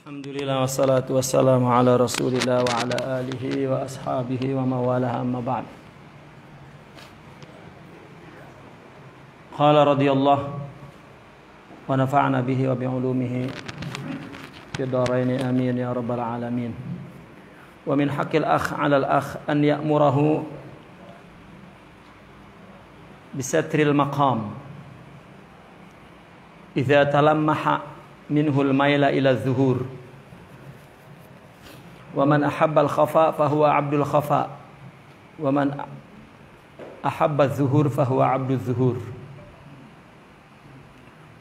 Alhamdulillah wassalatu wassalamu ala Rasulillah wa ala alihi wa ashabihi wa mawalah amma ba'd. Qala radiyallahu wa nafa'na bihi wa bi'ulumihi fi darain amin ya rabbal alamin. Wa min haqqil akh 'ala al-akh an ya'murahu bisatril maqam idza talammaha minhul maila ila zuhur wa man ahabba al-khafa fahuwa abdul khafa wa man ahabba az-zuhur fahuwa abdul zuhur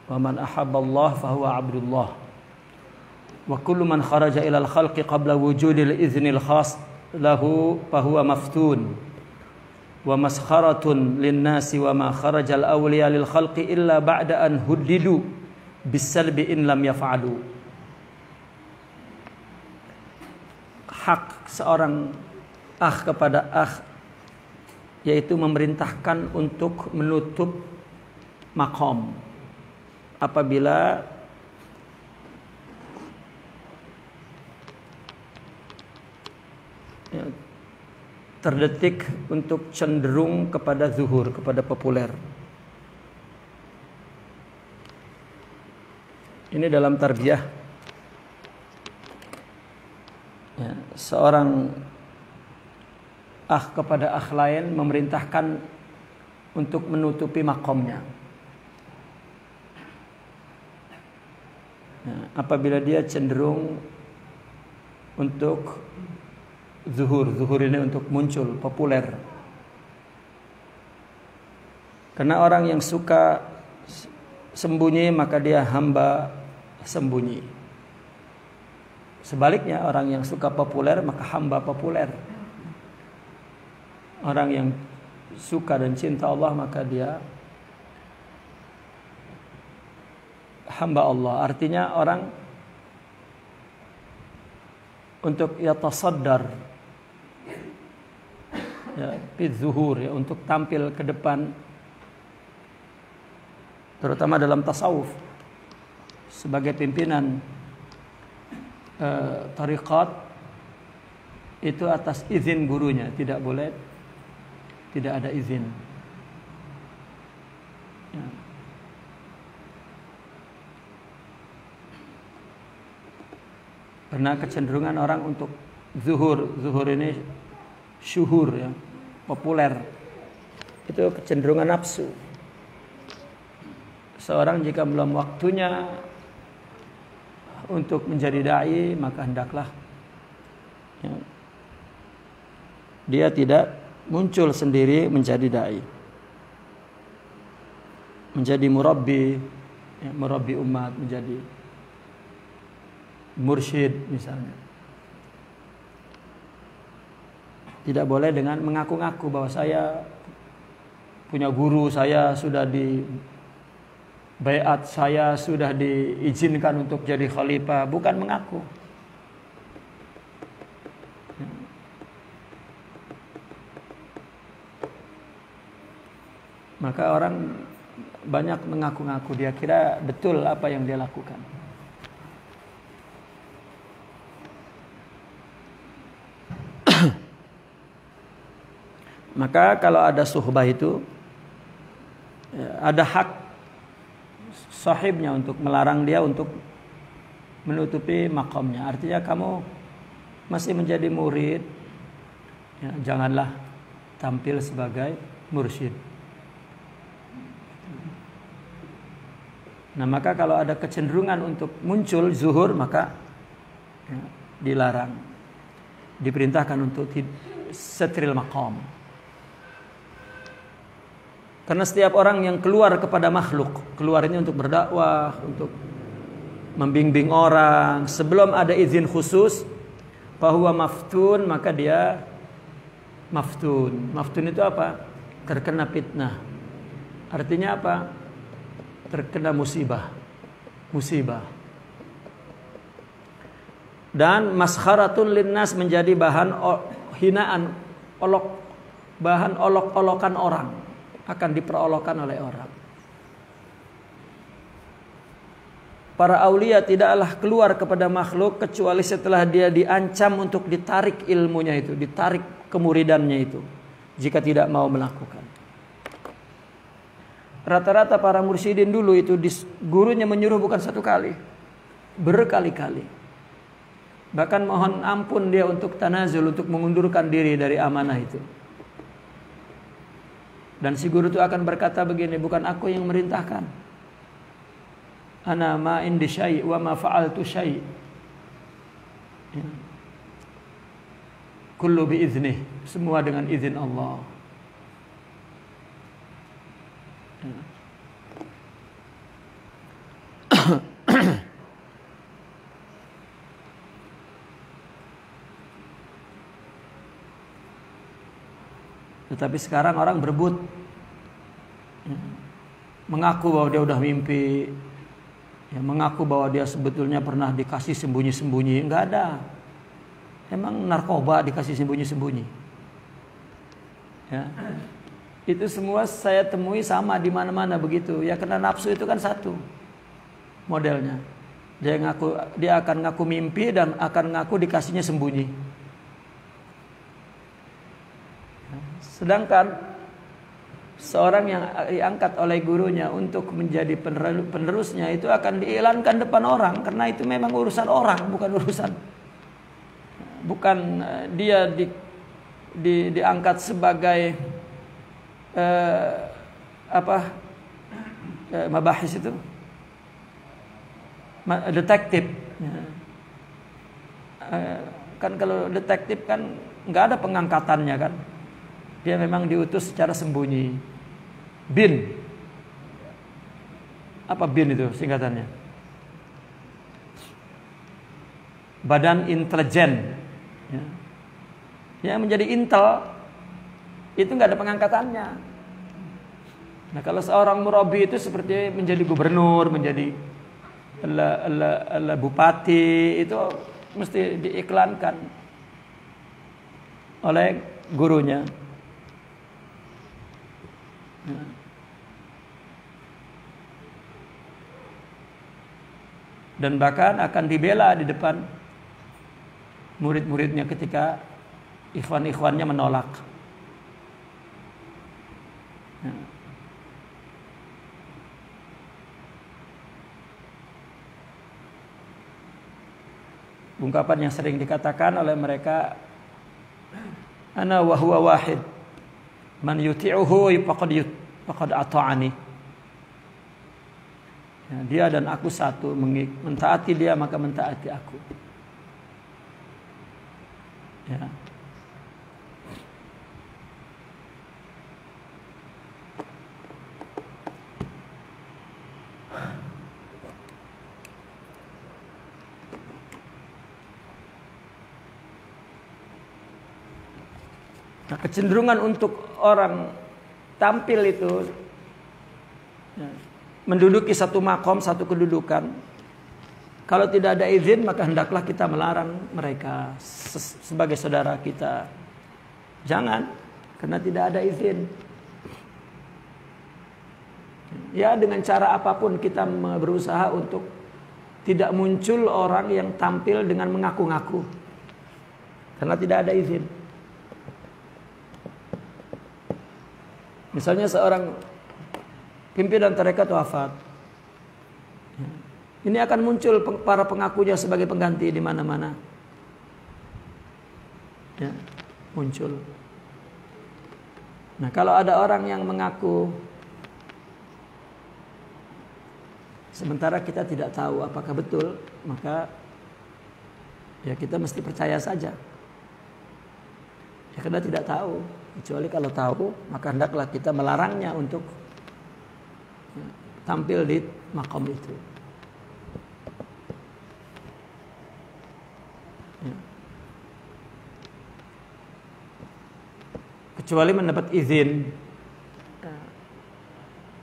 wa man ahabba Allah fahuwa abdullah wa kullu man kharaja ila al-khalqi qabla wujudil iznil khas lahu fahuwa maftun wa maskharatun lin-nasi wa ma kharaja al-awliya lil khalqi illa ba'da an huddidu bisalbi in lam yaf'alu. Hak seorang akh kepada akh yaitu memerintahkan untuk menutup makom apabila terdetik untuk cenderung kepada zuhur, kepada populer. Ini dalam tarbiyah ya, seorang akh kepada akh lain memerintahkan untuk menutupi makomnya ya, apabila dia cenderung untuk zuhur ini untuk muncul populer. Karena orang yang suka sembunyi maka dia hamba sembunyi. Sebaliknya orang yang suka populer maka hamba populer. Orang yang suka dan cinta Allah maka dia hamba Allah. Artinya orang untuk yatasaddar ya zuhur ya, untuk tampil ke depan terutama dalam tasawuf sebagai pimpinan tariqat itu atas izin gurunya, tidak boleh tidak ada izin ya. Karena kecenderungan orang untuk zuhur ini syuhur ya, populer, itu kecenderungan nafsu. Seorang jika belum waktunya untuk menjadi dai maka hendaklah ya, dia tidak muncul sendiri menjadi dai, menjadi murabbi ya, murabbi umat, menjadi mursyid misalnya. Tidak boleh dengan mengaku-ngaku bahwa saya punya guru, saya sudah di baiat, saya sudah diizinkan untuk jadi khalifah, bukan mengaku. Maka orang banyak mengaku-ngaku, dia kira betul apa yang dia lakukan. Maka kalau ada suhbah itu ada hak sahibnya untuk melarang dia untuk menutupi makomnya. Artinya kamu masih menjadi murid ya, janganlah tampil sebagai mursyid. Nah maka kalau ada kecenderungan untuk muncul zuhur maka ya, dilarang, diperintahkan untuk satril maqam. Karena setiap orang yang keluar kepada makhluk, keluar ini untuk berdakwah, untuk membimbing orang, sebelum ada izin khusus, bahwa maftun, maka dia maftun. Maftun itu apa? Terkena fitnah. Artinya apa? Terkena musibah. Dan maskharatun linnas, menjadi bahan hinaan, bahan olok-olokan orang. Akan diperolokkan oleh orang. para aulia tidaklah keluar kepada makhluk kecuali setelah dia diancam untuk ditarik ilmunya itu, ditarik kemuridannya itu, jika tidak mau melakukan. Rata-rata para mursyidin dulu itu gurunya menyuruh bukan satu kali, berkali-kali. Bahkan mohon ampun dia untuk tanazul, untuk mengundurkan diri dari amanah itu. Dan si guru itu akan berkata begini, bukan aku yang merintahkan. Ana ma indi syai' wa ma fa'altu syai'. Kullu bi iznih, semua dengan izin Allah. Tetapi sekarang orang berebut, mengaku bahwa dia udah mimpi, ya, mengaku bahwa dia sebetulnya pernah dikasih sembunyi-sembunyi. Enggak ada. Emang narkoba dikasih sembunyi-sembunyi. Ya. Itu semua saya temui sama di mana-mana begitu. Ya karena nafsu itu kan satu modelnya. Dia akan ngaku mimpi dan akan ngaku dikasihnya sembunyi. Sedangkan seorang yang diangkat oleh gurunya untuk menjadi penerusnya itu akan diiklankan depan orang, karena itu memang urusan orang, bukan dia diangkat sebagai mabahis itu, detektif. Kan kalau detektif kan nggak ada pengangkatannya kan. Dia memang diutus secara sembunyi. BIN. Apa BIN itu singkatannya? Badan Intelijen. Ya. Yang menjadi intel itu nggak ada pengangkatannya. Nah kalau seorang murabi itu seperti menjadi gubernur, menjadi bupati, itu mesti diiklankan oleh gurunya. Dan bahkan akan dibela di depan murid-muridnya ketika ikhwan-ikhwannya menolak. Ungkapan yang sering dikatakan oleh mereka, ana wa huwa wahid. Man yuti'uhu faqad ata'ani. Ya, dia dan aku satu, mentaati dia maka mentaati aku. Ya. Nah, kecenderungan untuk orang tampil itu ya, menduduki satu makom, satu kedudukan. Kalau tidak ada izin maka hendaklah kita melarang mereka sebagai saudara kita. Jangan, karena tidak ada izin. Ya dengan cara apapun kita berusaha untuk tidak muncul orang yang tampil dengan mengaku-ngaku. Karena tidak ada izin. Misalnya seorang pimpinan tarekat wafat, ini akan muncul para pengakunya sebagai pengganti di mana-mana. Ya, muncul. Nah, kalau ada orang yang mengaku sementara kita tidak tahu apakah betul, maka ya kita mesti percaya saja. Ya karena tidak tahu. Kecuali kalau tahu, maka hendaklah kita melarangnya untuk tampil di makom itu. Ya. Kecuali mendapat izin.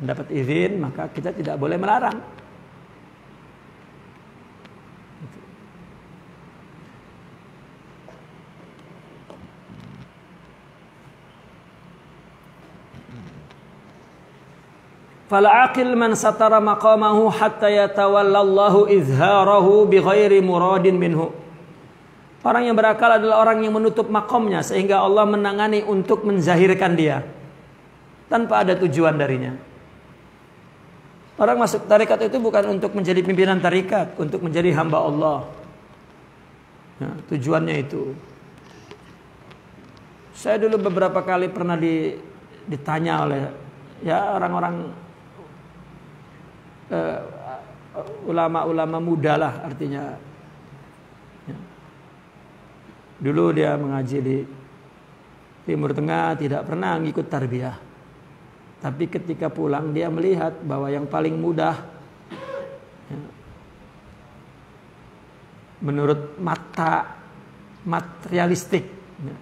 Mendapat izin, maka kita tidak boleh melarang. Fal aqil man satara maqamahu hatta yatawallallahu izharahu bighairi muradin minhu. Orang yang berakal adalah orang yang menutup makomnya sehingga Allah menangani untuk menzahirkan dia tanpa ada tujuan darinya. Orang masuk tarikat itu bukan untuk menjadi pimpinan tarikat, untuk menjadi hamba Allah. Ya, tujuannya itu. Saya dulu beberapa kali pernah ditanya oleh orang-orang ulama-ulama muda lah artinya. Ya. Dulu dia mengaji di Timur Tengah, tidak pernah ngikut tarbiyah. Tapi ketika pulang dia melihat bahwa yang paling mudah ya, menurut mata materialistik ya,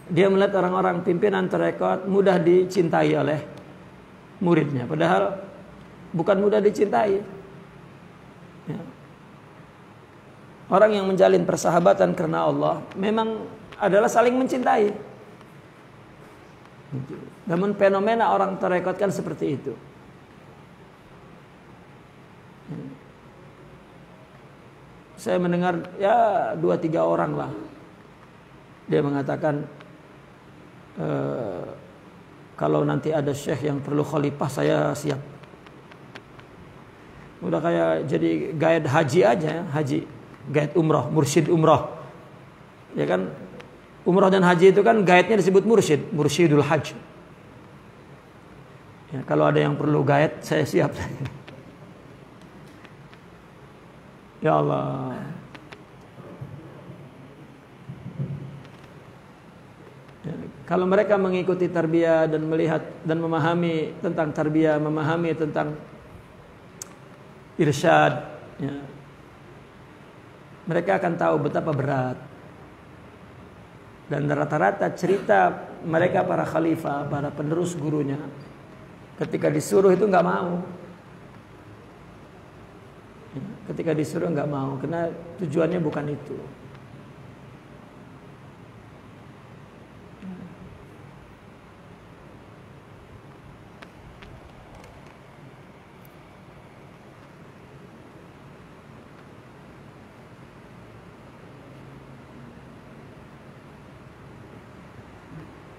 dia melihat orang-orang pimpinan tarekat mudah dicintai oleh muridnya, padahal bukan mudah dicintai ya. Orang yang menjalin persahabatan karena Allah memang adalah saling mencintai. Namun fenomena orang tarekat kan seperti itu. Saya mendengar ya 2-3 orang lah. Dia mengatakan kalau nanti ada syekh yang perlu khalifah saya siap. Udah kayak jadi guide haji aja, haji, guide umroh, mursyid umroh. Ya kan, umroh dan haji itu kan guide-nya disebut mursyid, mursyidul hajj. Ya, kalau ada yang perlu guide, saya siap. Ya Allah. Ya, kalau mereka mengikuti tarbiyah dan melihat dan memahami tentang tarbiyah, memahami tentang irsyad ya, mereka akan tahu betapa berat. Dan rata-rata cerita mereka para khalifah, para penerus gurunya, ketika disuruh itu nggak mau. Ketika disuruh nggak mau, karena tujuannya bukan itu.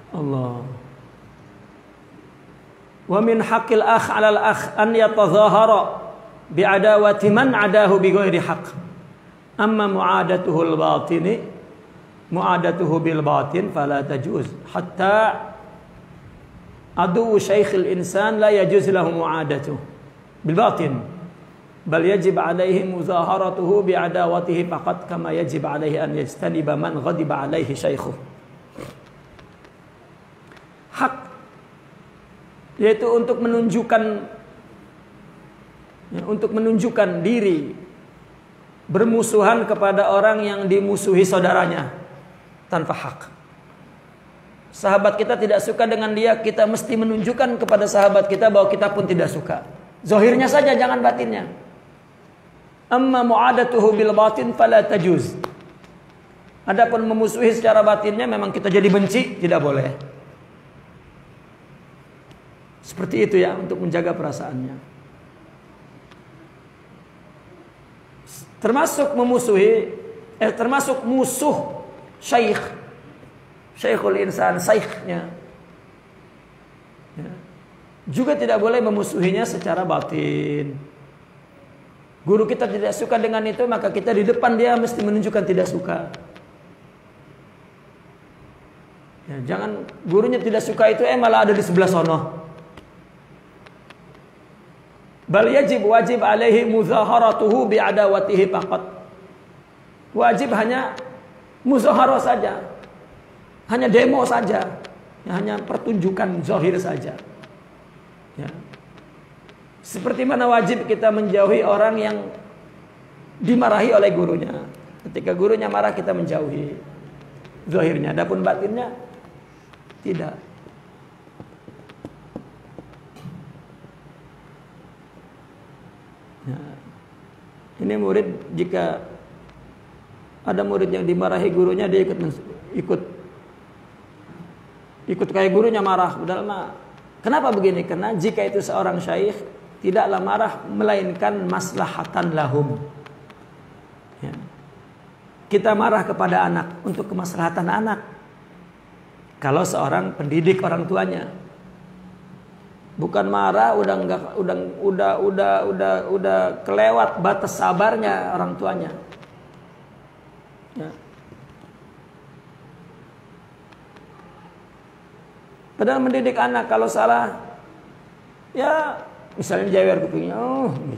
Allah. Wa min haqqil akh 'ala al-akh an yatazahara bi'adawati man 'adahu bighairi haqq. Amma mu'adatuhu al-batini mu'adatuhu bil batin fala tajuz hatta adu syaikhil insan la yajuz lahu mu'adatuhu bil batin bal yajib 'alaihi muzaharatuhu bi'adawatihi faqat kama yajib 'alaihi an yajtaniba man ghadiba 'alaihi syaikhuhu. Hak yaitu untuk menunjukkan diri bermusuhan kepada orang yang dimusuhi saudaranya tanpa hak. Sahabat kita tidak suka dengan dia, kita mesti menunjukkan kepada sahabat kita bahwa kita pun tidak suka. Zahirnya saja, jangan batinnya. Amma mu'adatuhu bil batin fala tajuz. Adapun memusuhi secara batinnya memang kita jadi benci, tidak boleh. Seperti itu ya, untuk menjaga perasaannya. Termasuk memusuhi, termasuk musuh syekhul insan, syekhnya. Ya. Juga tidak boleh memusuhinya secara batin. Guru kita tidak suka dengan itu, maka kita di depan dia mesti menunjukkan tidak suka. Ya, jangan gurunya tidak suka itu, malah ada di sebelah sono. Bal wajib alaihi muzaharatuhu bi'adawatihi faqat. Wajib hanya muzaharah saja. Hanya demo saja. Ya, hanya pertunjukan zahir saja. Ya. Seperti mana wajib kita menjauhi orang yang dimarahi oleh gurunya. Ketika gurunya marah kita menjauhi zahirnya, adapun batinnya tidak. Ini murid, jika ada murid yang dimarahi gurunya, dia ikut kayak gurunya marah. Padahal mah Kenapa begini? Karena jika itu seorang syekh tidaklah marah melainkan maslahatan lahum. Ya. Kita marah kepada anak untuk kemaslahatan anak. Kalau seorang pendidik orang tuanya, bukan marah udah kelewat batas sabarnya orang tuanya. Ya. Padahal mendidik anak kalau salah, ya misalnya jewer kupingnya,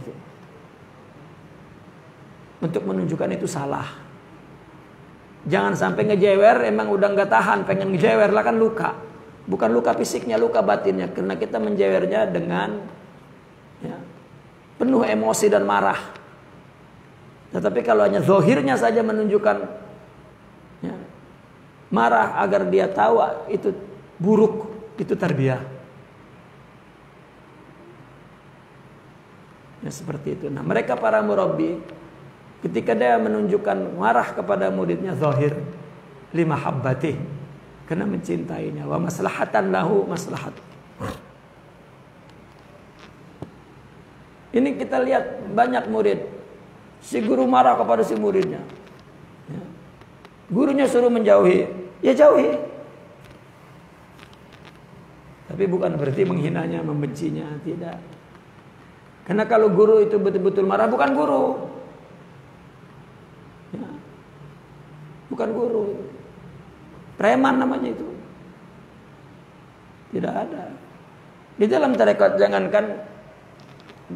gitu. Untuk menunjukkan itu salah. Jangan sampai ngejewer, emang udah nggak tahan, pengen ngejewer lah kan luka. Bukan luka fisiknya, luka batinnya. Karena kita menjewernya dengan ya, penuh emosi dan marah. Tetapi kalau hanya zahirnya saja menunjukkan ya, marah agar dia tahu itu buruk, itu tarbiyah. Ya seperti itu. Nah, mereka para murabbi ketika dia menunjukkan marah kepada muridnya zahir limahabbatih, karena mencintainya, wa maslahatan lahu maslahat. Ini kita lihat banyak murid, si guru marah kepada si muridnya. Ya. Gurunya suruh menjauhi, ya jauhi. Tapi bukan berarti menghinanya, membencinya, tidak. Karena kalau guru itu betul-betul marah, bukan guru. Ya. Bukan guru. Preman namanya itu. Tidak ada. Di dalam tarekat jangankan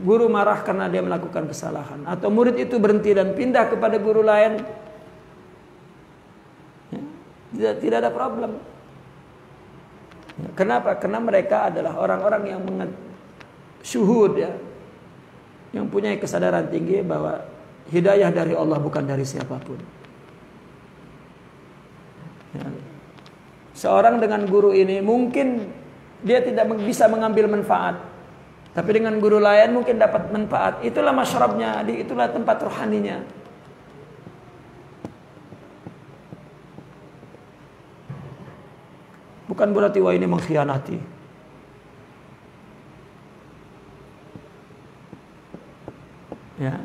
guru marah karena dia melakukan kesalahan, atau murid itu berhenti dan pindah kepada guru lain, ya, tidak ada problem. Kenapa? Karena mereka adalah orang-orang yang syuhud, ya, yang punya kesadaran tinggi bahwa hidayah dari Allah bukan dari siapapun. Ya. Seorang dengan guru ini mungkin dia tidak bisa mengambil manfaat, tapi dengan guru lain mungkin dapat manfaat. Itulah masyrabnya, itulah tempat rohaninya. Bukan berarti wah ini mengkhianati. Ya.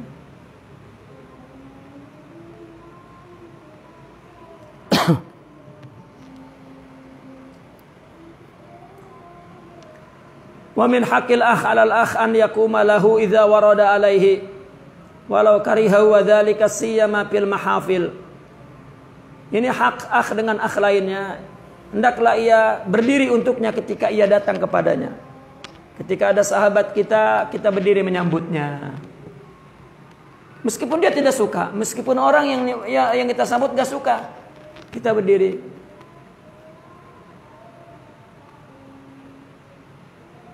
Wa min haqqil akh 'alal akh an yaquma lahu idza warada alaihi walau kariha wa dzalika siyama fil mahafil. Ini hak akh dengan akh lainnya. Hendaklah ia berdiri untuknya ketika ia datang kepadanya. Ketika ada sahabat kita, kita berdiri menyambutnya. Meskipun dia tidak suka, meskipun orang yang kita sambut gak suka, kita berdiri.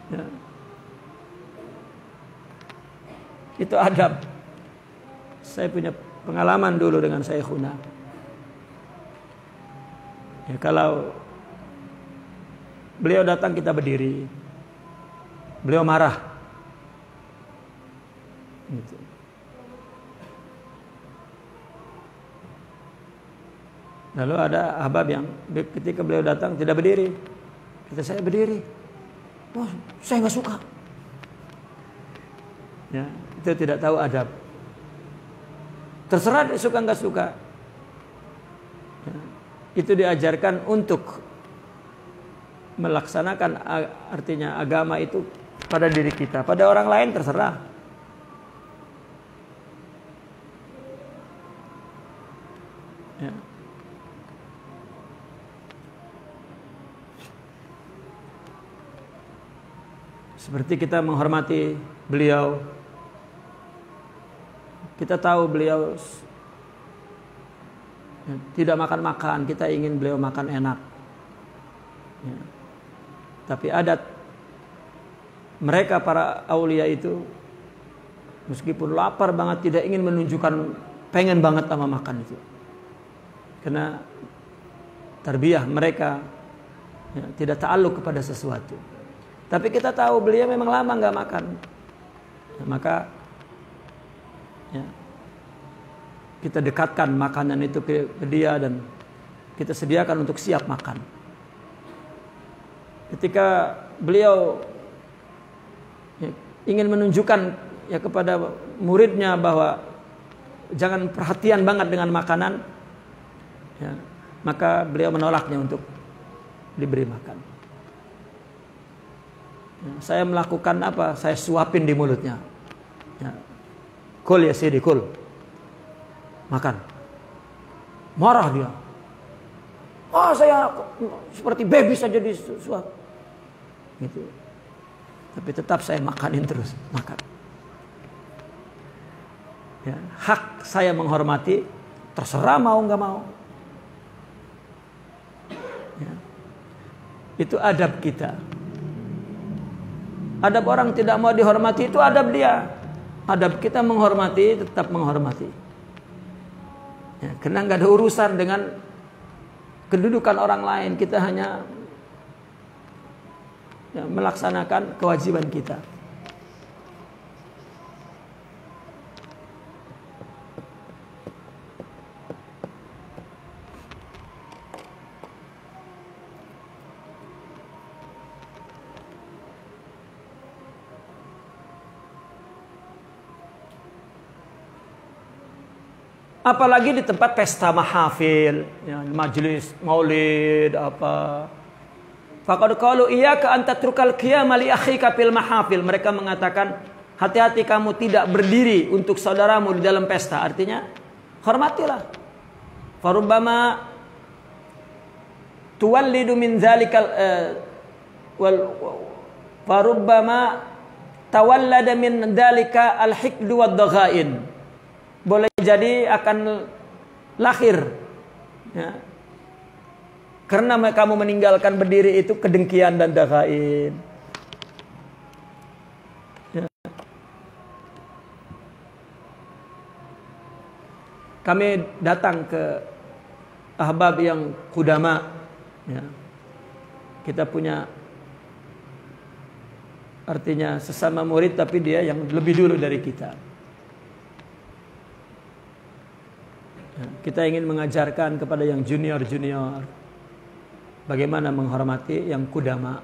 Ya. Itu adab. Saya punya pengalaman dulu dengan Syekhuna. Ya, kalau beliau datang kita berdiri, beliau marah, gitu. Lalu ada ahbab yang ketika beliau datang tidak berdiri, kata saya berdiri, wah saya nggak suka. Ya, itu tidak tahu adab. Terserah dia suka nggak suka. Ya, itu diajarkan untuk melaksanakan artinya agama itu pada diri kita, pada orang lain terserah. Ya. Seperti kita menghormati beliau, kita tahu beliau tidak makan-makan, kita ingin beliau makan enak. Ya. Tapi adat mereka para aulia itu meskipun lapar banget tidak ingin menunjukkan pengen banget sama makan itu. Karena tarbiyah mereka ya, tidak ta'alluq kepada sesuatu. Tapi kita tahu beliau memang lama nggak makan. Ya, maka ya, kita dekatkan makanan itu ke dia dan kita sediakan untuk siap makan. Ketika beliau ingin menunjukkan ya kepada muridnya bahwa jangan perhatian banget dengan makanan, ya, maka beliau menolaknya untuk diberi makan. Ya, saya melakukan apa? Saya suapin di mulutnya. Ya. Kul ya Sidi, kul. Makan. Marah dia. Oh, saya seperti baby saja disuap. Gitu. Tapi tetap saya makanin terus, makan. Ya, hak saya menghormati, terserah mau nggak mau. Ya. Itu adab kita. Adab orang tidak mau dihormati itu adab dia. Adab kita menghormati, tetap menghormati. Ya, karena nggak ada urusan dengan kedudukan orang lain. Kita hanya ya, melaksanakan kewajiban kita. Apalagi di tempat pesta mahafil, ya, majelis maulid apa. Faqad qalu iyyaka an tatrukal qiyama li akhika fil mahafil. Mereka mengatakan, hati-hati kamu tidak berdiri untuk saudaramu di dalam pesta. Artinya, hormatilah. Farubbama tuwallidu min zalikal farubbama tawallada min dzalika al-hiqdu wad-daghain. Boleh jadi akan lahir, ya, karena kamu meninggalkan berdiri itu kedengkian dan daghain. Ya. Kami datang ke ahbab yang kudama, ya. Kita punya artinya sesama murid tapi dia yang lebih dulu dari kita. Kita ingin mengajarkan kepada yang junior-junior bagaimana menghormati yang kudama.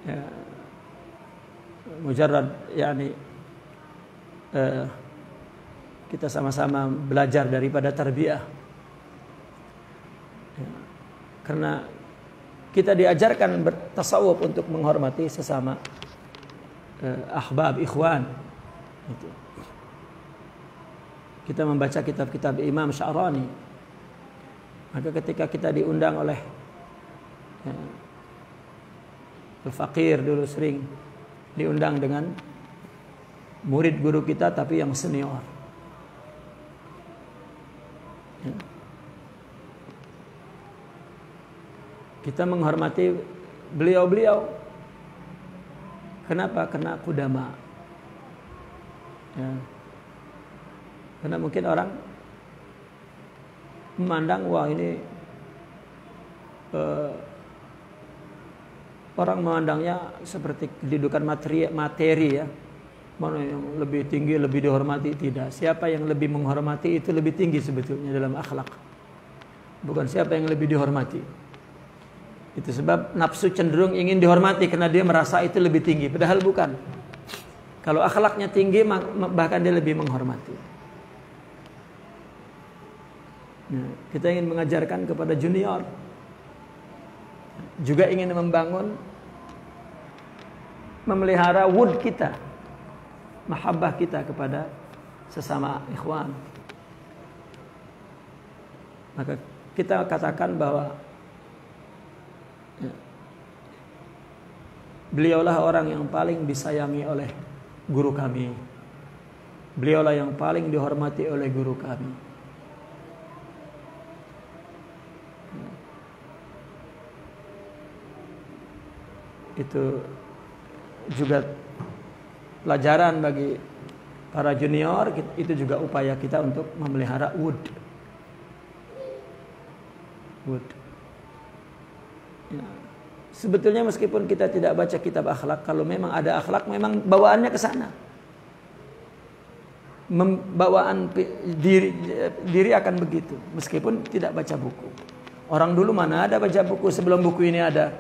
Ya, mujarrad yakni kita sama-sama belajar daripada tarbiyah. Ya, karena kita diajarkan bertasawuf untuk menghormati sesama ahbab, ikhwan. Itu. Kita membaca kitab-kitab Imam Sya'rani. Maka ketika kita diundang oleh Al-Faqir dulu sering diundang dengan murid guru kita tapi yang senior. Ya. Kita menghormati beliau-beliau. Kenapa? Karena kudama. Ya. Karena mungkin orang memandang, wah ini orang memandangnya seperti kedudukan materi ya. Mana yang lebih tinggi, lebih dihormati? Tidak. Siapa yang lebih menghormati itu lebih tinggi sebetulnya dalam akhlak. Bukan siapa yang lebih dihormati. Itu sebab nafsu cenderung ingin dihormati karena dia merasa itu lebih tinggi. Padahal bukan. Kalau akhlaknya tinggi bahkan dia lebih menghormati. Nah, kita ingin mengajarkan kepada junior, juga ingin membangun, memelihara wud kita, mahabbah kita kepada sesama ikhwan. Maka kita katakan bahwa ya, beliaulah orang yang paling disayangi oleh guru kami. Beliaulah yang paling dihormati oleh guru kami. Itu juga pelajaran bagi para junior. Itu juga upaya kita untuk memelihara wud. Ya. Sebetulnya meskipun kita tidak baca kitab akhlak, kalau memang ada akhlak, memang bawaannya ke sana. Bawaan diri akan begitu, meskipun tidak baca buku. Orang dulu mana ada baca buku sebelum buku ini ada.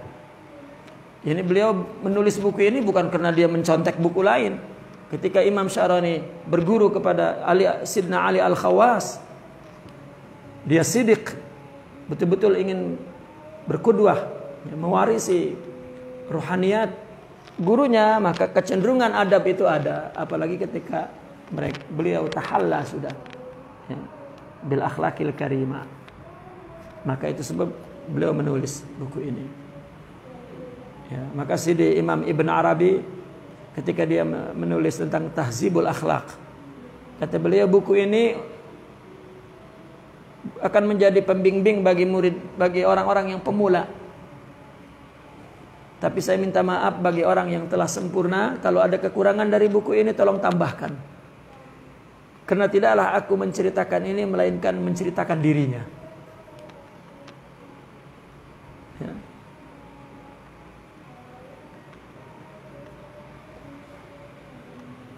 Ini beliau menulis buku ini bukan karena dia mencontek buku lain. Ketika Imam Syarani berguru kepada Sidna Ali Al-Khawas, dia sidik, betul-betul ingin berkudwah, mewarisi ruhaniyat gurunya, maka kecenderungan adab itu ada. Apalagi ketika beliau tahalla sudah bil akhlaqil karimah. Maka itu sebab beliau menulis buku ini. Ya, maka Sidi Imam Ibn Arabi ketika dia menulis tentang Tahzibul Akhlaq, kata beliau buku ini akan menjadi pembimbing bagi murid, bagi orang-orang yang pemula. Tapi saya minta maaf bagi orang yang telah sempurna, kalau ada kekurangan dari buku ini tolong tambahkan. Karena tidaklah aku menceritakan ini melainkan menceritakan dirinya. Ya.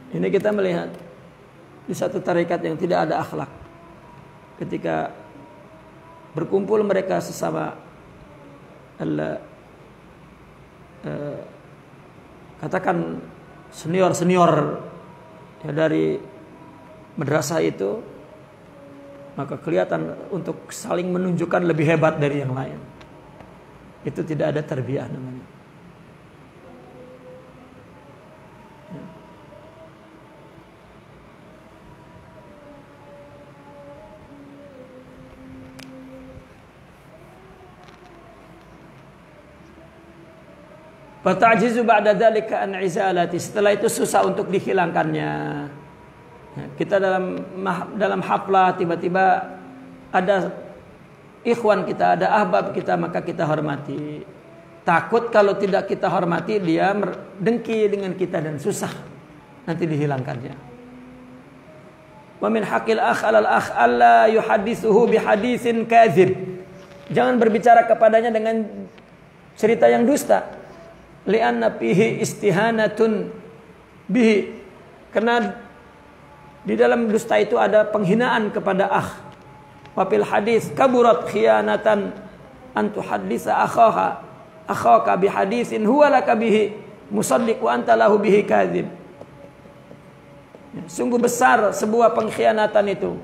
Ini kita melihat di satu tarekat yang tidak ada akhlak. Ketika berkumpul mereka sesama katakan senior-senior ya, dari madrasah itu, maka kelihatan untuk saling menunjukkan lebih hebat dari yang lain. Itu tidak ada tarbiyah namanya. Ya. Fata'jizu ba'da dzalika an izalati. Setelah itu susah untuk dihilangkannya. Ya, kita dalam haflah tiba-tiba ada ikhwan kita, ada ahbab kita, maka kita hormati. Takut kalau tidak kita hormati dia dengki dengan kita dan susah nanti dihilangkannya. Wa min haqqil akh 'alal akh alla yuhaddithuhu bihaditsin kadzib. Jangan berbicara kepadanya dengan cerita yang dusta. Li'anna fihi istihanatun bihi. Karena di dalam dusta itu ada penghinaan kepada akh. Wa fil hadis kaburat khiyanatan an tuhaddisa akhaka bihaditsin huwa laka bihi musaddiq wa anta lahu bihi kadzib. Sungguh besar sebuah pengkhianatan itu.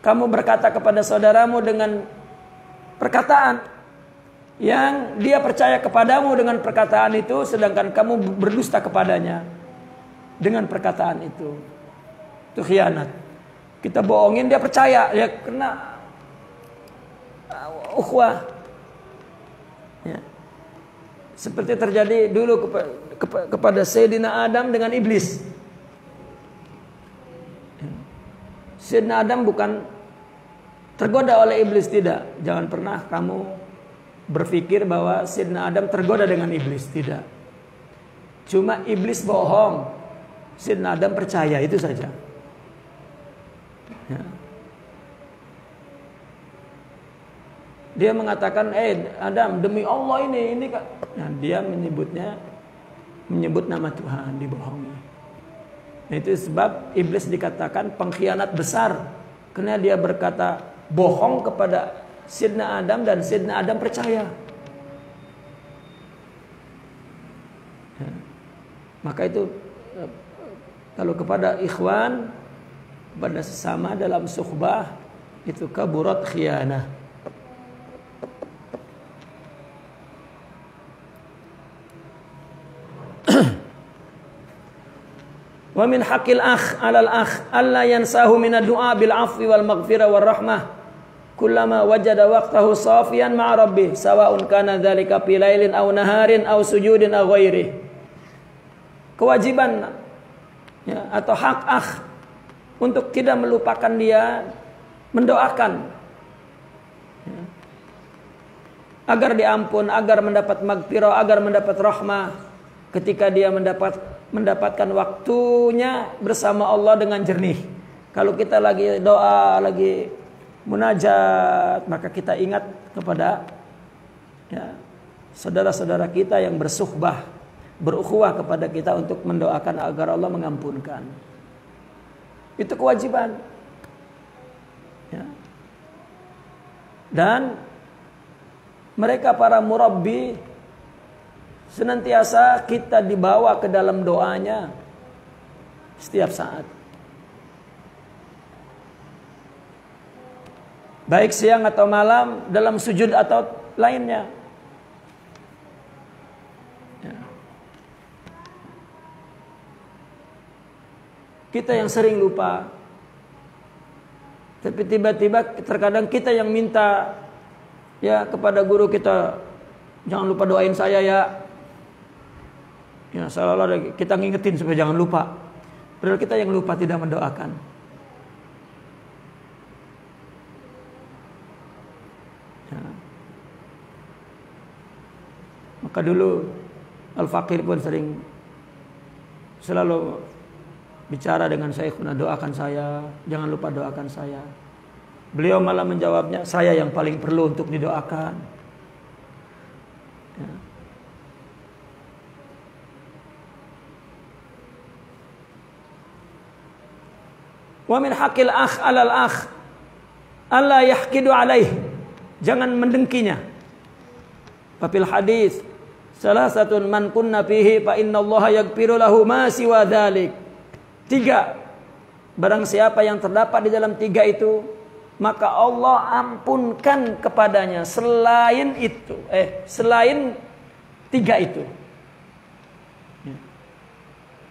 Kamu berkata kepada saudaramu dengan perkataan yang dia percaya kepadamu dengan perkataan itu, sedangkan kamu berdusta kepadanya dengan perkataan itu. Itu khianat. Kita bohongin dia percaya, ya karena ukhwah. Ya. Seperti terjadi dulu kepada Sayyidina Adam dengan iblis. Sayyidina Adam bukan tergoda oleh iblis, tidak. Jangan pernah kamu berpikir bahwa Sayyidina Adam tergoda dengan iblis, tidak. Cuma iblis bohong, Sayyidina Adam percaya, itu saja. Ya. Dia mengatakan, Adam, demi Allah ini kan. Nah, dia menyebut nama Tuhan, dibohongi. Nah, itu sebab iblis dikatakan pengkhianat besar, karena dia berkata bohong kepada Sayyidina Adam dan Sayyidina Adam percaya. Ya. Maka itu kalau kepada ikhwan, kepada sesama dalam suhbah, itu kaburat khianah. Wa min haqqil akh 'alal akh alla yansahu min ad-du'a bil 'afwi wal maghfirah war rahmah kullama wajada waqtahu safiyan ma'a rabbih sawa'un kana dzalika fi lailin aw naharin aw sujudin aw ghairi. Kewajiban ya, atau hak akh untuk tidak melupakan dia, mendoakan ya, agar diampun, agar mendapat maghfirah, agar mendapat rahmah ketika dia mendapatkan waktunya bersama Allah dengan jernih. Kalau kita lagi doa, lagi munajat, maka kita ingat kepada ya, saudara-saudara kita yang bersuhbah, berukhuwah kepada kita untuk mendoakan agar Allah mengampunkan. Itu kewajiban. Ya. Dan Mereka para murabbi senantiasa kita dibawa ke dalam doanya setiap saat. Baik siang atau malam, dalam sujud atau lainnya. Ya. Kita yang sering lupa. Tapi tiba-tiba terkadang kita yang minta ya kepada guru kita, jangan lupa doain saya ya. Ya, seolah-olah kita ngingetin supaya jangan lupa. Padahal kita yang lupa tidak mendoakan. Ya. Maka dulu Al-Faqir pun selalu bicara dengan Syekhuna, doakan saya, jangan lupa doakan saya. Beliau malah menjawabnya, saya yang paling perlu untuk didoakan. Ya. Wa min haqqil akh 'alal akh alla yahqidu alaih. Jangan mendengkinya. Fil hadis salasatun man kunna fihi fa innallaha yaghfiru lahu ma siwa dzalik. 3. Barang siapa yang terdapat di dalam 3 itu, maka Allah ampunkan kepadanya selain itu. Selain 3 itu.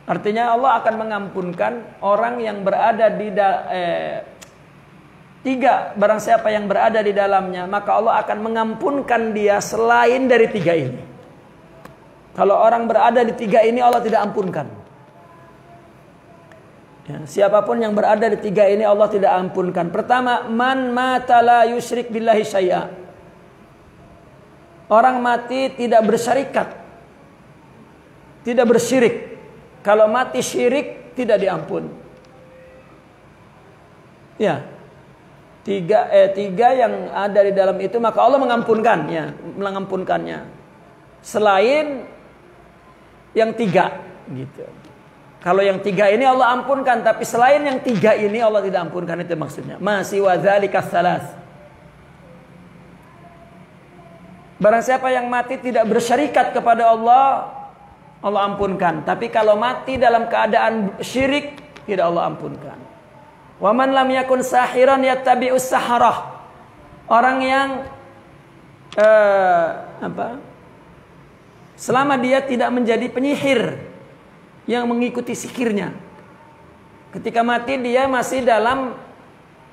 Artinya Allah akan mengampunkan orang yang berada di 3. Barang siapa yang berada di dalamnya, maka Allah akan mengampunkan dia selain dari 3 ini. Kalau orang berada di 3 ini, Allah tidak ampunkan. Ya, siapapun yang berada di 3 ini Allah tidak ampunkan. Pertama, man mata la yusyrik billahi syai'a. Orang mati tidak bersyarikat, tidak bersyirik. Kalau mati syirik tidak diampun. Ya, 3 yang ada di dalam itu maka Allah mengampunkannya. Selain yang 3 gitu. Kalau yang 3 ini Allah ampunkan, tapi selain yang 3 ini Allah tidak ampunkan, itu maksudnya. Masih wa dzalika salas. Barang siapa yang mati tidak bersyarikat kepada Allah, Allah ampunkan. Tapi kalau mati dalam keadaan syirik, tidak Allah ampunkan. Wa man lam yakun sahiran yattabi'us saharah. Orang yang selama dia tidak menjadi penyihir yang mengikuti sihirnya. Ketika mati dia masih dalam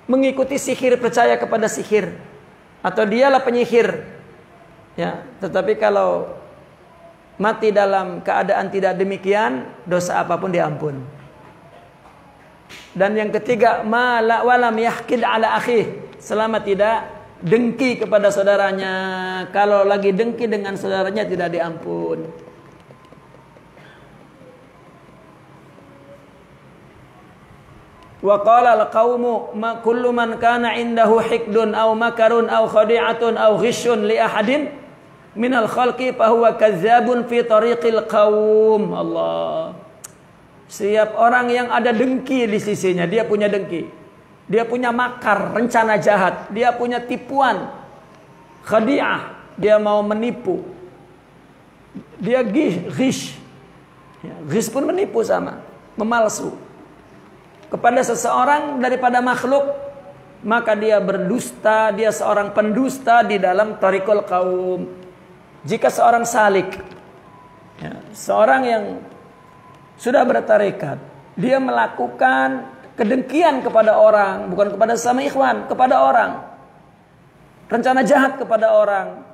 mengikuti sihir, percaya kepada sihir, atau dialah penyihir. Ya, tetapi kalau mati dalam keadaan tidak demikian, dosa apapun diampun. Dan yang ketiga, walam yahqid ala akhih, selama tidak dengki kepada saudaranya. Kalau lagi dengki dengan saudaranya tidak diampun. Wa qala al-qaumu ma kullu man kana indahu hikdun aw makarun aw khadi'atun aw ghishun li ahadin minal khalqi fa huwa kadzdzabun fi tariqil qaum. Allah. Setiap orang yang ada dengki di sisinya, dia punya dengki. Dia punya makar, rencana jahat, dia punya tipuan, khadi'ah, dia mau menipu. Dia ghish. Ya, ghish pun menipu sama, memalsu kepada seseorang daripada makhluk, maka dia berdusta, dia seorang pendusta di dalam tariqul qaum. Jika seorang salik, ya, seorang yang sudah bertarekat, dia melakukan kedengkian kepada orang, bukan kepada sesama ikhwan, kepada orang, rencana jahat kepada orang,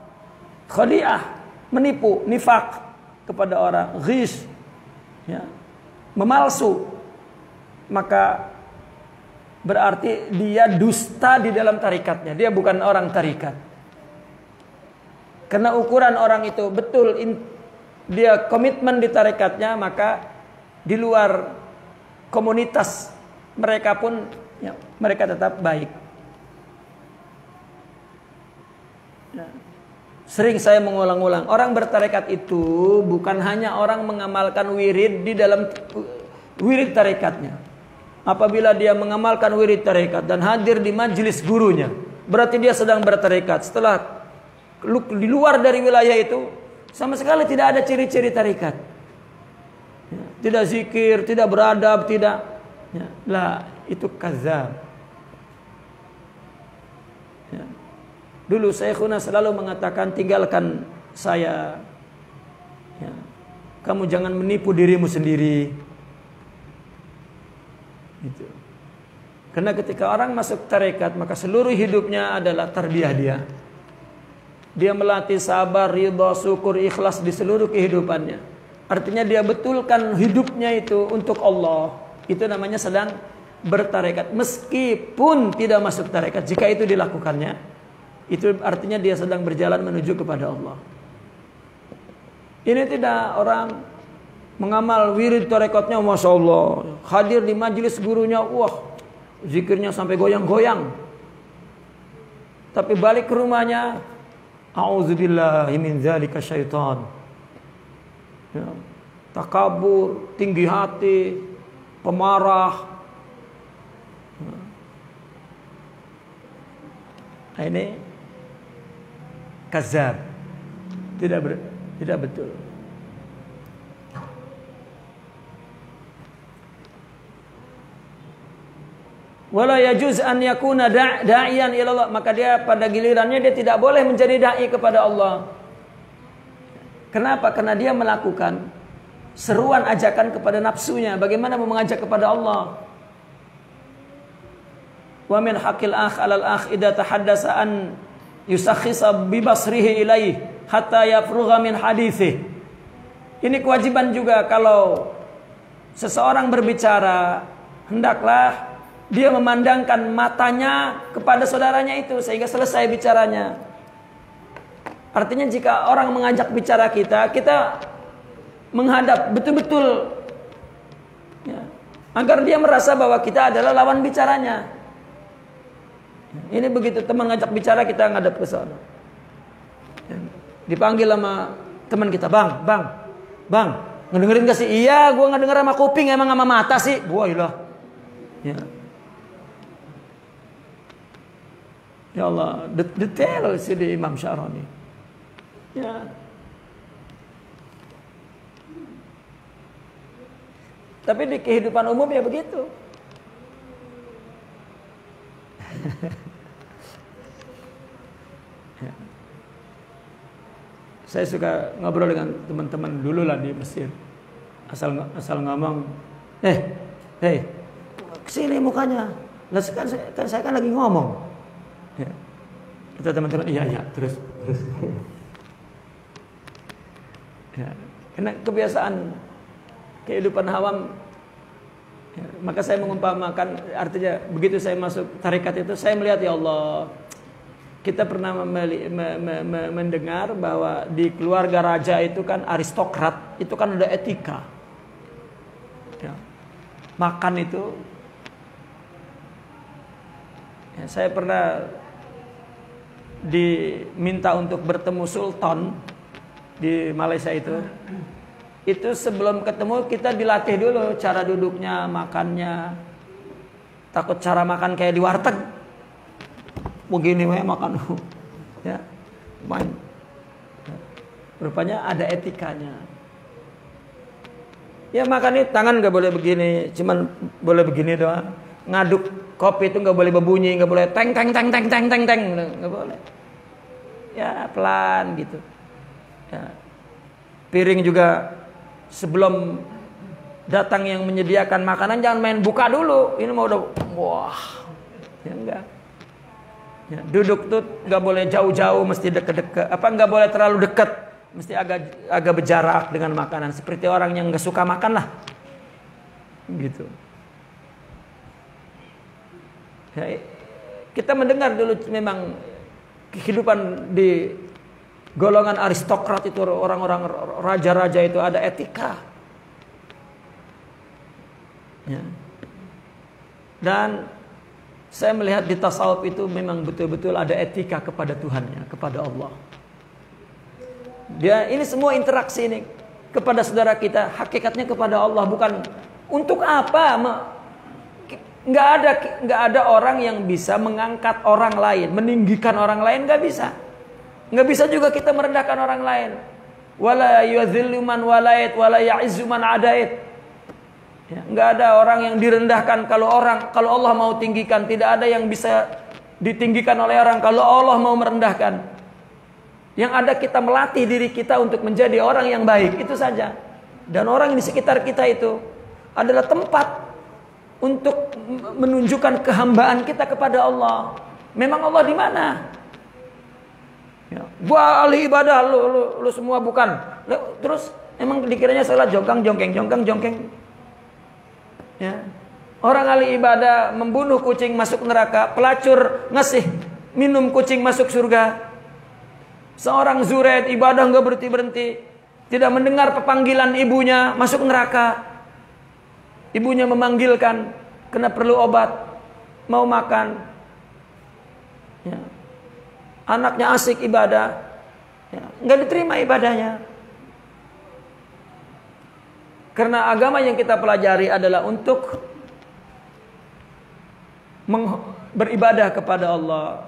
khadi'ah, menipu, nifak kepada orang, ghish, ya, memalsu, maka berarti dia dusta di dalam tarikatnya. Dia bukan orang tarikat. Karena ukuran orang itu betul dia komitmen di tarikatnya, maka di luar komunitas mereka pun ya, mereka tetap baik. Ya. Sering saya mengulang-ulang, orang bertarekat itu bukan hanya orang mengamalkan wirid di dalam wirid tarikatnya. Apabila dia mengamalkan wirid tarekat dan hadir di majelis gurunya, berarti dia sedang bertarekat. Setelah di luar dari wilayah itu sama sekali tidak ada ciri-ciri tarekat. Ya, tidak zikir, tidak beradab, tidak. Ya, lah itu kadzab. Ya. Dulu Syekhuna selalu mengatakan, tinggalkan saya. Ya. Kamu jangan menipu dirimu sendiri. Gitu. Karena ketika orang masuk tarekat, maka seluruh hidupnya adalah tarbiyah dia. Dia melatih sabar, ridha, syukur, ikhlas di seluruh kehidupannya. Artinya dia betulkan hidupnya itu untuk Allah. Itu namanya sedang bertarekat. Meskipun tidak masuk tarekat, jika itu dilakukannya, itu artinya dia sedang berjalan menuju kepada Allah. Ini tidak orang mengamal wirid tarekatnya, Masya Allah. Hadir di majelis gurunya, wah, zikirnya sampai goyang-goyang. Tapi balik ke rumahnya, a'udzubillahi min dzalika syaitan. Ya, takabur, tinggi hati, pemarah. Nah, ini kadzab. Tidak betul. Wala yajuz an yakuna da'iyan ila Allah, maka dia pada gilirannya dia tidak boleh menjadi dai kepada Allah. Kenapa? Karena dia melakukan seruan ajakan kepada nafsunya. Bagaimana mau mengajak kepada Allah? Wa min haqqil akh 'alal akh idza tahaddasa an yusakhisa bi basrihi ilaihi hatta yafrugha min hadithi. Ini kewajiban juga kalau seseorang berbicara, hendaklah dia memandangkan matanya kepada saudaranya itu sehingga selesai bicaranya. Artinya jika orang mengajak bicara kita, kita menghadap betul-betul ya, agar dia merasa bahwa kita adalah lawan bicaranya. Ini begitu teman ngajak bicara, kita ngadap ke sana. Dipanggil sama teman kita, bang, ngedengerin gak sih? Iya, gue ngedenger sama kuping, emang sama mata sih. Wailah. Ya. Ya Allah, detail sih di Imam Syarani. Ya. Tapi di kehidupan umum ya begitu. Ya. Saya suka ngobrol dengan teman-teman dulu lah di Mesir. Asal ngomong, kesini mukanya. Lah kan saya kan lagi ngomong. Ya. Kata teman-teman, iya, terus. Ya. Karena kebiasaan kehidupan awam, ya, maka saya mengumpamakan, artinya begitu saya masuk tarekat itu, saya melihat, ya Allah, kita pernah mendengar bahwa di keluarga raja itu kan aristokrat, itu kan ada etika. Ya. Makan itu, ya, saya pernah diminta untuk bertemu sultan di Malaysia itu sebelum ketemu kita dilatih dulu cara duduknya, makannya. Takut cara makan kayak di warteg, begini makan, ya, main. Rupanya ada etikanya. Ya makan ini tangan nggak boleh begini, cuman boleh begini doang. Ngaduk kopi itu nggak boleh berbunyi, nggak boleh teng, nggak boleh. Ya pelan gitu. Ya. Piring juga sebelum datang yang menyediakan makanan jangan main buka dulu. Ini mau udah wah, ya enggak. Ya, duduk tuh nggak boleh jauh-jauh, mesti deket-deket. Apa nggak boleh terlalu dekat, mesti agak berjarak dengan makanan. Seperti orang yang nggak suka makan lah, gitu. Ya, kita mendengar dulu memang kehidupan di golongan aristokrat itu, orang-orang raja-raja itu ada etika. Ya. Dan saya melihat di tasawuf itu memang betul-betul ada etika kepada Tuhannya, kepada Allah. Dia ini semua interaksi ini kepada saudara kita, hakikatnya kepada Allah, bukan untuk apa. Nggak ada orang yang bisa mengangkat orang lain, meninggikan orang lain, nggak bisa. Nggak bisa juga kita merendahkan orang lain. Wala yudzillu man walait wala ya'izzu man adait. Ya, nggak ada orang yang direndahkan kalau Allah mau tinggikan. Tidak ada yang bisa ditinggikan oleh orang kalau Allah mau merendahkan. Yang ada kita melatih diri kita untuk menjadi orang yang baik, itu saja. Dan orang di sekitar kita itu adalah tempat untuk menunjukkan kehambaan kita kepada Allah. Memang Allah di mana? Ya, gua ahli ibadah, lu semua bukan. Terus emang dikiranya salah jongkang-jongkeng. Ya. Orang ahli ibadah membunuh kucing masuk neraka, pelacur ngasih minum kucing masuk surga. Seorang zuret ibadah enggak berhenti-berhenti, tidak mendengar pepanggilan ibunya, masuk neraka. Ibunya memanggilkan, kena perlu obat, mau makan. Ya. Anaknya asik ibadah, ya, nggak diterima ibadahnya. Karena agama yang kita pelajari adalah untuk beribadah kepada Allah,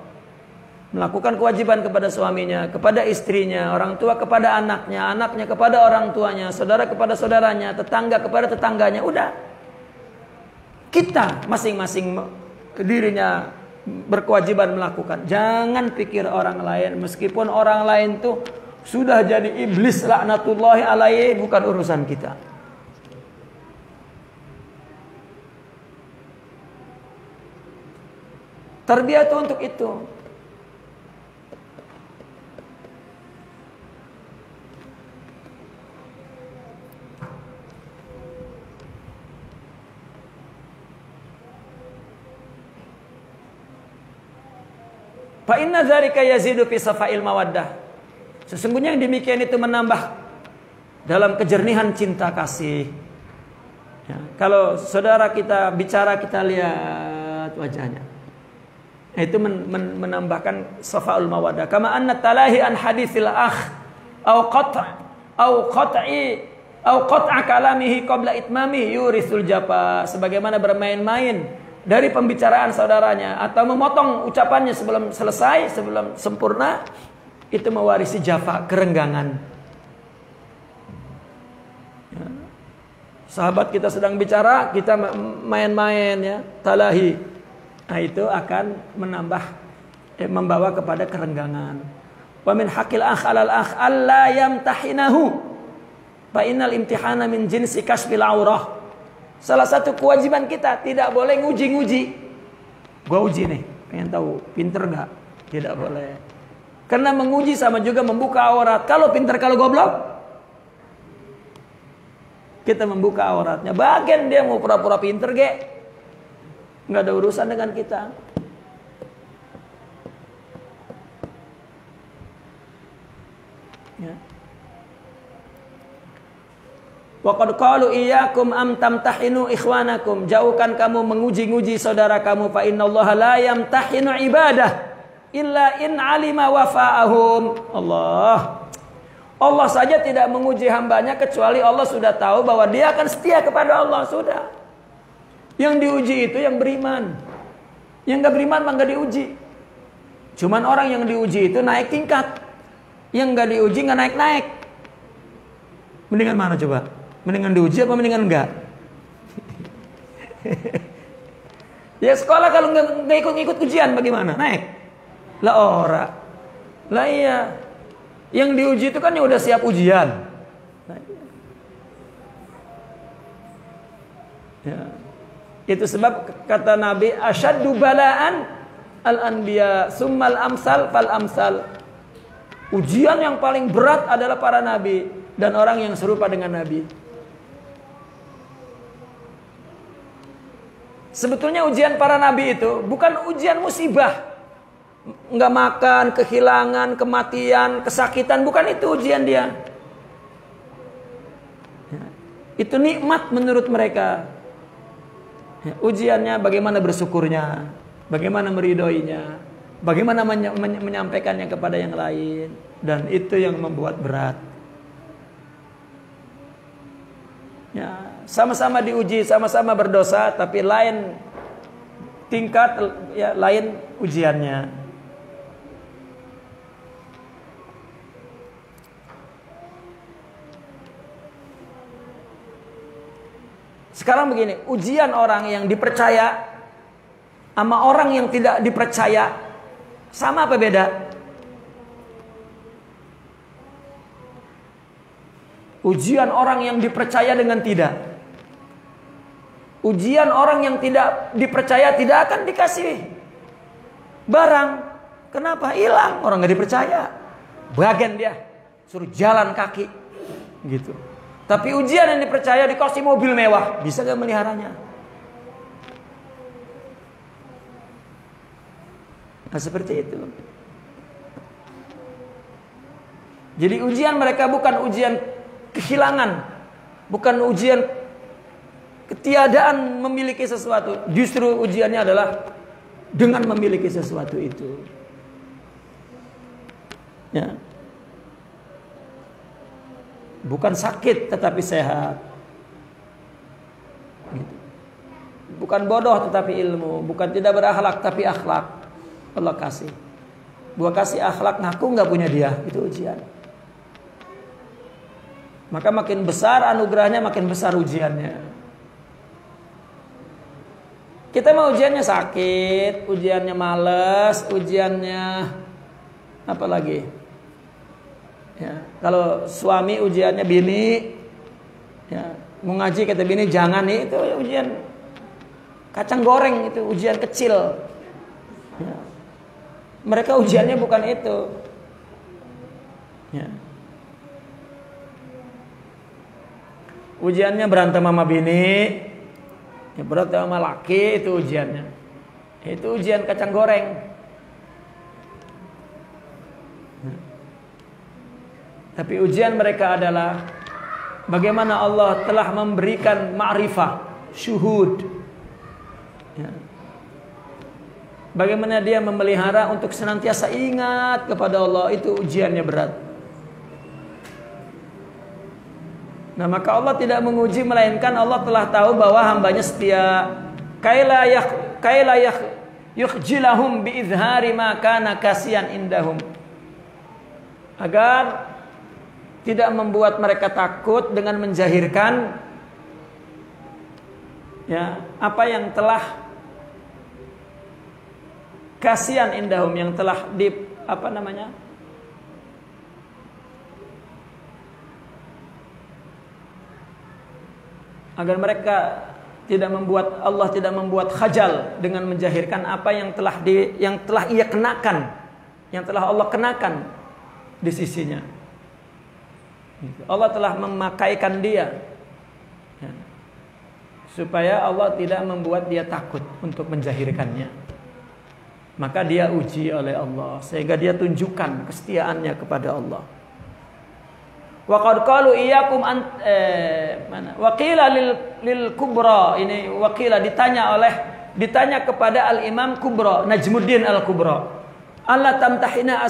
melakukan kewajiban kepada suaminya, kepada istrinya, orang tua kepada anaknya, anaknya kepada orang tuanya, saudara kepada saudaranya, tetangga kepada tetangganya. Udah, kita masing-masing dirinya berkewajiban melakukan. Jangan pikir orang lain, meskipun orang lain tuh sudah jadi iblis laknatullahi alaihi, bukan urusan kita. Tarbiyah itu untuk itu. Fa inna dzalika yazidu fi safa'il mawaddah. Sesungguhnya yang demikian itu menambah dalam kejernihan cinta kasih. Ya, kalau saudara kita bicara, kita lihat wajahnya. Itu menambahkan safa'ul mawaddah. Kama anna talahi an haditsil akh au qat'a kalamihi qabla itmamihi yurisul jafa. Sebagaimana bermain-main dari pembicaraan saudaranya atau memotong ucapannya sebelum selesai, sebelum sempurna, itu mewarisi jafa, kerenggangan. Ya. Sahabat kita sedang bicara, kita main-main, ya, talahi. Nah, itu akan membawa kepada kerenggangan. Wa min haqqil akh 'alal akh alla yamtahinahu. Fa innal imtihana min jinsi kasbil aurah. Salah satu kewajiban kita, tidak boleh nguji-nguji. Gua uji nih, pengen tahu pinter nggak? Tidak boleh. Karena menguji sama juga membuka aurat. Kalau pinter, kalau goblok, kita membuka auratnya. Bagian dia mau pura-pura pinter, nggak ada urusan dengan kita. Ya. Wa qad qalu iyyakum am tamtahinu ikhwanakum. Jauhkan kamu menguji-nguji saudara kamu. Fa innallaha la yamtahinu ibadah illa in alima wafa'ahum. Allah saja tidak menguji hambanya kecuali Allah sudah tahu bahwa dia akan setia kepada Allah. Sudah. Yang diuji itu yang beriman. Yang gak beriman mah gak diuji. Cuman orang yang diuji itu naik tingkat. Yang gak diuji gak naik-naik. Mendingan mana coba? Mendingan diuji apa mendingan enggak? Ya sekolah kalau nggak ikut ujian bagaimana? Naik? Lah ora. Lah iya. Yang diuji itu kan yang udah siap ujian. Nah, ya. Itu sebab kata Nabi, asyaddu bala'an al-anbiya summal amsal fal amsal. Ujian yang paling berat adalah para nabi dan orang yang serupa dengan nabi. Sebetulnya ujian para nabi itu bukan ujian musibah. Nggak makan, kehilangan, kematian, kesakitan. Bukan itu ujian dia. Ya. Itu nikmat menurut mereka. Ya. Ujiannya bagaimana bersyukurnya. Bagaimana meridhoinya. Bagaimana menyampaikannya kepada yang lain. Dan itu yang membuat berat. Ya, sama-sama diuji, sama-sama berdosa, tapi lain tingkat, ya, lain ujiannya. Sekarang begini, ujian orang yang dipercaya sama orang yang tidak dipercaya sama apa beda? Ujian orang yang dipercaya dengan tidak. Ujian orang yang tidak dipercaya tidak akan dikasih barang. Kenapa? Hilang, orang nggak dipercaya. Bagian dia suruh jalan kaki gitu. Tapi ujian yang dipercaya dikasih mobil mewah, bisa gak meliharanya? Nah, seperti itu. Jadi ujian mereka bukan ujian kehilangan, bukan ujian ketiadaan memiliki sesuatu. Justru ujiannya adalah dengan memiliki sesuatu itu. Ya. Bukan sakit tetapi sehat. Gitu. Bukan bodoh tetapi ilmu, bukan tidak berakhlak tapi akhlak. Allah kasih. Gua kasih akhlak, ngaku nggak punya dia, itu ujian. Maka makin besar anugerahnya, makin besar ujiannya. Kita mau ujiannya sakit, ujiannya males, ujiannya apa lagi? Ya, kalau suami ujiannya bini, ya, mau ngaji kata bini jangan nih, itu ujian kacang goreng, itu ujian kecil. Ya. Mereka ujiannya bukan itu. Ya. Ujiannya berantem sama bini, ya, berantem sama laki, itu ujiannya. Itu ujian kacang goreng. Tapi ujian mereka adalah bagaimana Allah telah memberikan ma'rifah, syuhud. Ya. Bagaimana dia memelihara untuk senantiasa ingat kepada Allah, itu ujiannya berat. Nah, maka Allah tidak menguji melainkan Allah telah tahu bahwa hambanya setia. Kaila yukhjilahum biizhari ma kana kasian indahum. Agar tidak membuat mereka takut dengan menjahirkan ya apa yang telah kasian indahum, yang telah di apa namanya? Agar mereka tidak membuat, Allah tidak membuat khajal dengan menjahirkan apa yang telah ia kenakan, yang telah Allah kenakan di sisinya. Allah telah memakaikan dia ya, supaya Allah tidak membuat dia takut untuk menjahirkannya. Maka dia uji oleh Allah sehingga dia tunjukkan kesetiaannya kepada Allah. Wa qad qalu iyyakum waqila lil kubra, ini waqila ditanya kepada al Imam Kubra, Najmuddin al Kubra, ala tamtahina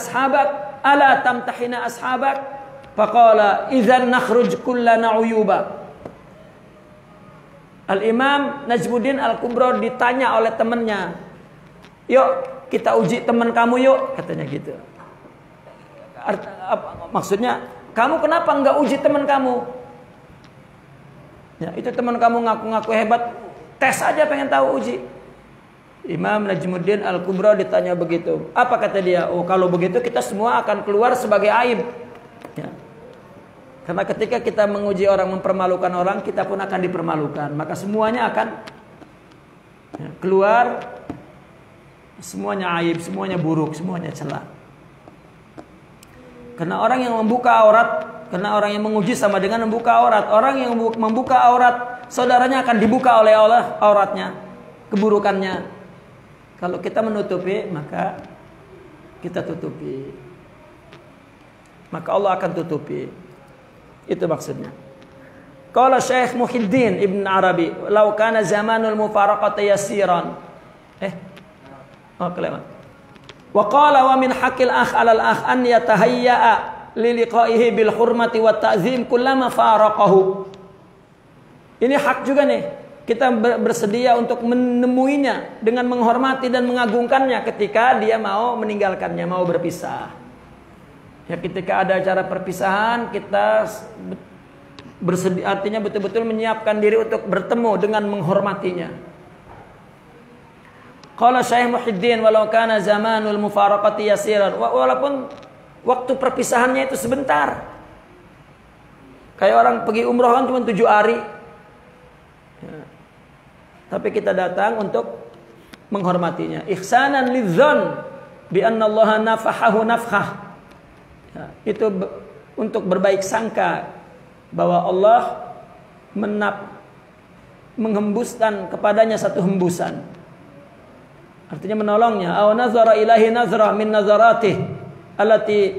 ashabak. Faqala idzan nakhruj kullana uyuba. Al-Imam Najmuddin Al-Kubra ditanya oleh temannya, "Yuk, kita uji teman kamu yuk," katanya gitu. Maksudnya, kamu kenapa enggak uji teman kamu? Ya, itu teman kamu ngaku-ngaku hebat, tes aja pengen tahu, uji. Imam Najmuddin Al-Kubra ditanya begitu. Apa kata dia? Oh, kalau begitu kita semua akan keluar sebagai aib. Ya. Karena ketika kita menguji orang, mempermalukan orang, kita pun akan dipermalukan. Maka semuanya akan ya, keluar, semuanya aib, semuanya buruk, semuanya celak. Karena orang yang membuka aurat, karena orang yang menguji sama dengan membuka aurat. Orang yang membuka aurat, saudaranya akan dibuka oleh Allah auratnya, keburukannya. Kalau kita menutupi, maka kita tutupi. Maka Allah akan tutupi. Itu maksudnya. Qala Syekh Muhyiddin Ibn Arabi, "Law kana zamanul mufaraqati yasiran." Kalimat. Wa qala wa min haqqil akh 'alal akh an yatahayya'a li liqa'ihi bil hurmati wat ta'zim kullama faraqahu. Ini hak juga nih. Kita bersedia untuk menemuinya dengan menghormati dan mengagungkannya ketika dia mau meninggalkannya, mau berpisah. Ya, ketika ada acara perpisahan, kita artinya betul-betul menyiapkan diri untuk bertemu dengan menghormatinya. Qala Syekh Muhyiddin walau kana zamanul mufaraqati yasiran, walaupun waktu perpisahannya itu sebentar. Kayak orang pergi umroh kan cuma 7 hari. Ya. Tapi kita datang untuk menghormatinya. Ihsanan lidzan bi anna Allah nafahahu nafkhah. Ya, itu untuk berbaik sangka bahwa Allah menghembuskan kepadanya satu hembusan. Artinya menolongnya. Aw nazara ilahi nazra min nazaratih allati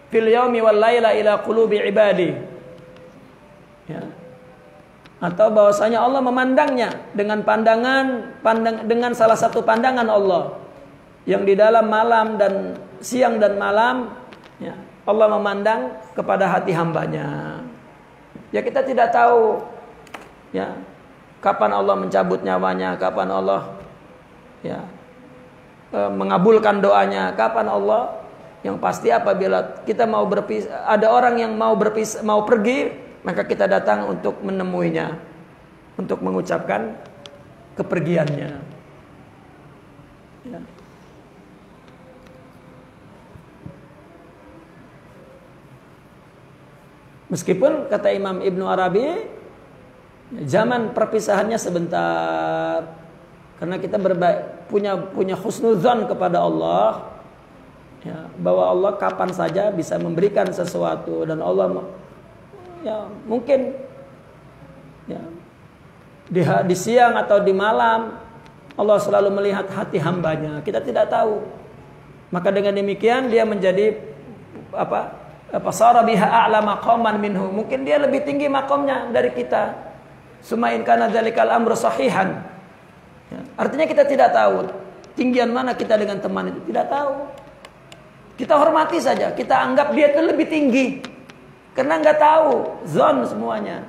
fil yaumi wal laila ila qulubi ibadi. Ya. Atau bahwasanya Allah memandangnya dengan dengan salah satu pandangan Allah yang di dalam malam dan siang dan malam, ya, Allah memandang kepada hati hambanya. Ya, kita tidak tahu, ya, kapan Allah mencabut nyawanya, kapan Allah, ya, mengabulkan doanya, kapan Allah. Yang pasti apabila kita mau berpisah, ada orang yang mau pergi, maka kita datang untuk menemuinya, untuk mengucapkan kepergiannya. Ya. Meskipun kata Imam Ibnu Arabi, zaman perpisahannya sebentar, karena kita punya husnuzan kepada Allah. Ya, bahwa Allah kapan saja bisa memberikan sesuatu, dan Allah, ya, mungkin, ya, di siang atau di malam Allah selalu melihat hati hambanya. Kita tidak tahu. Maka dengan demikian dia menjadi sara biha a'la maqaman minhu. Mungkin dia lebih tinggi makomnya dari kita. Sumain kana dzalikal amru sahihan. Ya, artinya kita tidak tahu tinggian mana kita dengan teman itu, tidak tahu. Kita hormati saja, kita anggap dia itu lebih tinggi, karena nggak tahu zon semuanya.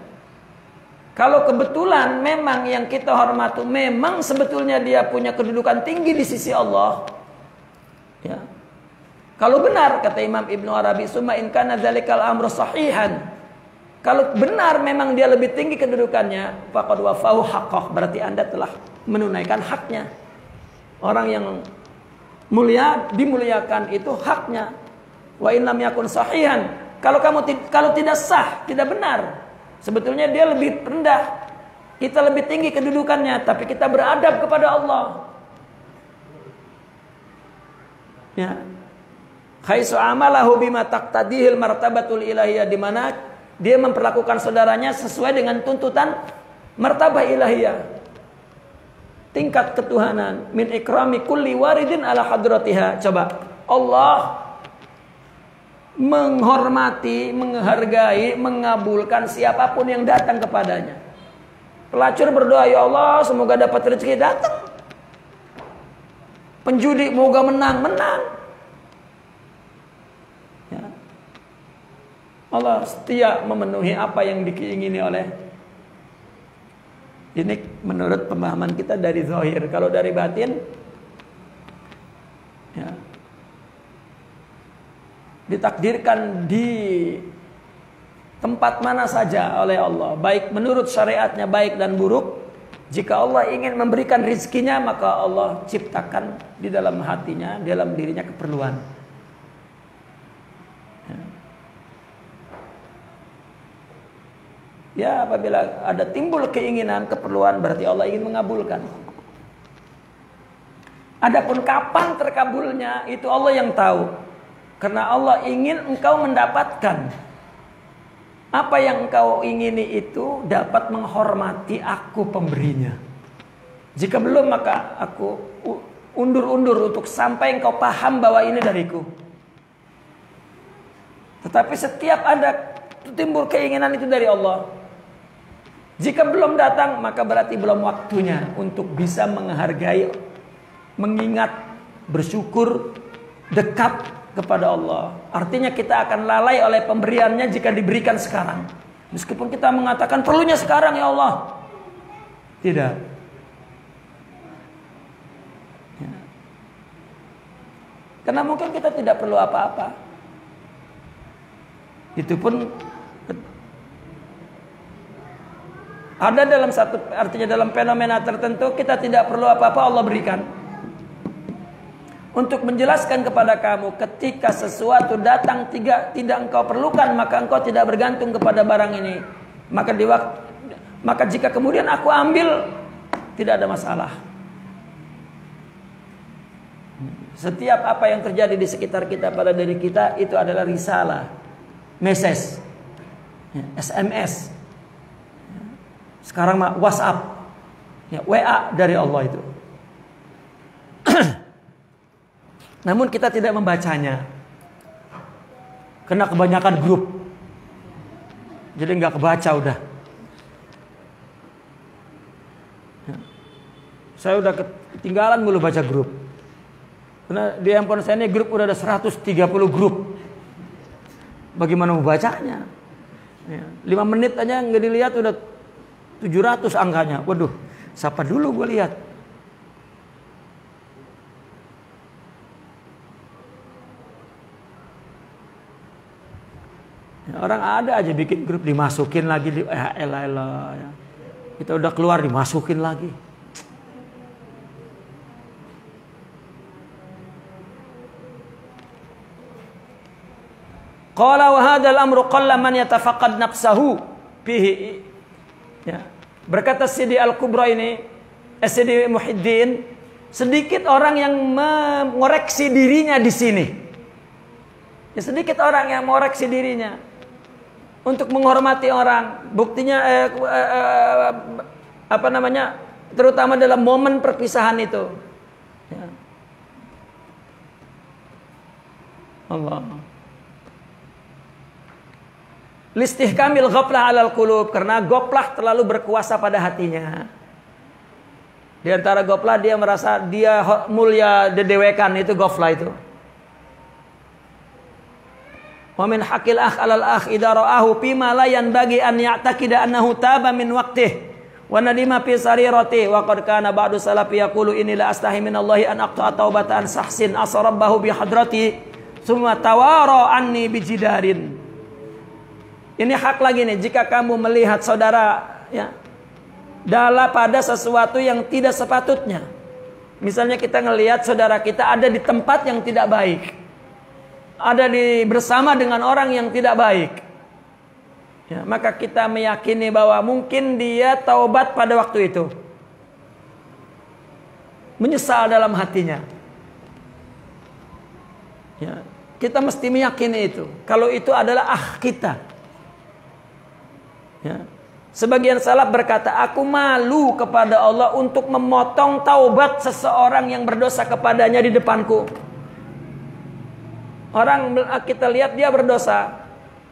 Kalau kebetulan memang yang kita hormati memang sebetulnya dia punya kedudukan tinggi di sisi Allah, ya. Kalau benar kata Imam Ibnu Arabi, summa in kana dzalikal amru sahihan, kalau benar memang dia lebih tinggi kedudukannya, faqad wafahu haqqah, berarti Anda telah menunaikan haknya. Orang yang mulia dimuliakan, itu haknya. Wa in lam yakun sahihan, kalau tidak sah, tidak benar, sebetulnya dia lebih rendah, kita lebih tinggi kedudukannya, tapi kita beradab kepada Allah. Ya. Haitsu amalahu bima taqtadihil martabatul ilahiyah, di mana dia memperlakukan saudaranya sesuai dengan tuntutan martabah ilahiyah, tingkat ketuhanan. Min ikrami kulli waridin ala hadratiha. Coba, Allah menghormati, menghargai, mengabulkan siapapun yang datang kepadanya. Pelacur berdoa, ya Allah semoga dapat rezeki, datang. Penjudi moga menang. Ya. Allah setia memenuhi apa yang diingini oleh. Ini menurut pemahaman kita dari zahir. Kalau dari batin, ya, ditakdirkan di tempat mana saja oleh Allah, baik menurut syariatnya baik dan buruk. Jika Allah ingin memberikan rizkinya, maka Allah ciptakan di dalam hatinya, di dalam dirinya keperluan. Ya, apabila ada timbul keinginan, keperluan, berarti Allah ingin mengabulkan. Adapun kapan terkabulnya, itu Allah yang tahu. Karena Allah ingin engkau mendapatkan apa yang engkau ingini, itu dapat menghormati aku pemberinya. Jika belum, maka aku undur-undur untuk sampai engkau paham bahwa ini dariku. Tetapi setiap ada timbul keinginan, itu dari Allah. Jika belum datang, maka berarti belum waktunya untuk bisa menghargai, mengingat, bersyukur, dekat kepada Allah. Artinya kita akan lalai oleh pemberiannya jika diberikan sekarang. Meskipun kita mengatakan perlunya sekarang ya Allah. Tidak. Ya. Karena mungkin kita tidak perlu apa-apa. Itu pun Ada dalam satu, artinya dalam fenomena tertentu kita tidak perlu apa-apa, Allah berikan. Untuk menjelaskan kepada kamu, ketika sesuatu datang tidak engkau perlukan, maka engkau tidak bergantung kepada barang ini. Maka jika kemudian aku ambil, tidak ada masalah. Setiap apa yang terjadi di sekitar kita, pada diri kita, itu adalah risalah, message, SMS. Sekarang mah WhatsApp, WA dari Allah itu. Namun kita tidak membacanya, karena kebanyakan grup, jadi nggak kebaca udah. Saya udah ketinggalan mulu baca grup. Karena di handphone saya ini grup udah ada 130 grup. Bagaimana membacanya? 5 menit aja nggak dilihat udah 700 angkanya. Waduh, siapa dulu gue lihat? Orang ada aja bikin grup, dimasukin lagi, elah. Kita udah keluar dimasukin lagi. Qala wa hadzal amru qalla man yatafaqad nafsahu fihi. Ya. Berkata Sidi Al-Kubra ini, Sidi Muhyiddin, sedikit orang yang mengoreksi dirinya di sini. Ya, sedikit orang yang mengoreksi dirinya untuk menghormati orang. Buktinya terutama dalam momen perpisahan itu. Ya. Allah. Listihkamil ghaflah alal qulub, karena goflah terlalu berkuasa pada hatinya. Di antara goflah dia merasa dia mulia, dedewekan, itu goflah itu. Wa min haqqil akh alal akh idza ra'ahu fima la yanbaghi an ya'taqida annahu taba min waqtihi wa nadima fi sarirati wa qad kana ba'du salafi yaqulu inni la astahi minallahi an aqta'a taubatan sahsin asarabahu bi hadrati thumma tawara anni bijidarin. Ini hak lagi nih, jika kamu melihat saudara ya dalam pada sesuatu yang tidak sepatutnya. Misalnya kita ngelihat saudara kita ada di tempat yang tidak baik, ada bersama dengan orang yang tidak baik, ya, maka kita meyakini bahwa mungkin dia taubat pada waktu itu, menyesal dalam hatinya. Ya, kita mesti meyakini itu, kalau itu adalah kita. Ya. Sebagian salaf berkata, aku malu kepada Allah untuk memotong taubat seseorang yang berdosa kepadanya di depanku. Orang kita lihat dia berdosa,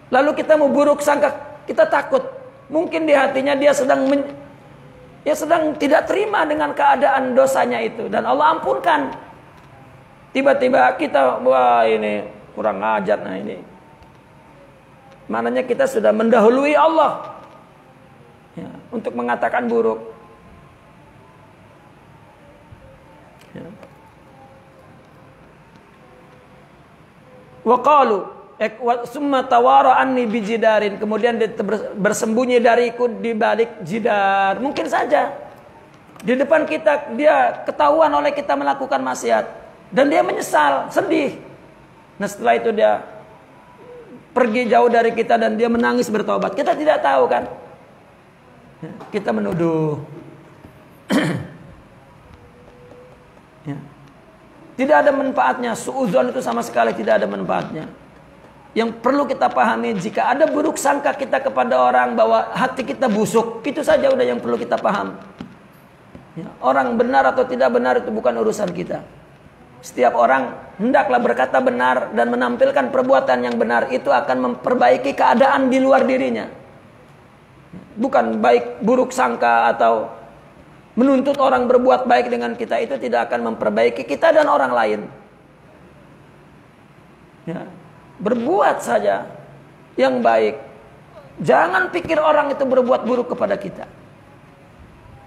lalu kita mau buruk sangka, kita takut. Mungkin di hatinya dia sedang tidak terima dengan keadaan dosanya itu, dan Allah ampunkan. Tiba-tiba kita, wah ini kurang ajar, nah ini. Mananya kita sudah mendahului Allah. Ya, untuk mengatakan buruk. Ya. Wa qalu summa tawara anni bijidarin, kemudian dia bersembunyi dariku di balik jidar. Mungkin saja di depan kita dia ketahuan oleh kita melakukan maksiat dan dia menyesal, sedih. Nah, setelah itu dia pergi jauh dari kita dan dia menangis bertobat. Kita tidak tahu kan? Kita menuduh. Ya. Tidak ada manfaatnya. Suudzon itu sama sekali tidak ada manfaatnya. Yang perlu kita pahami, jika ada buruk sangka kita kepada orang bahwa hati kita busuk, itu saja udah yang perlu kita paham. Ya. Orang benar atau tidak benar itu bukan urusan kita. Setiap orang hendaklah berkata benar dan menampilkan perbuatan yang benar. Itu akan memperbaiki keadaan di luar dirinya. Bukan buruk sangka atau menuntut orang berbuat baik dengan kita, itu tidak akan memperbaiki kita dan orang lain. Ya. Berbuat saja yang baik. Jangan pikir orang itu berbuat buruk kepada kita.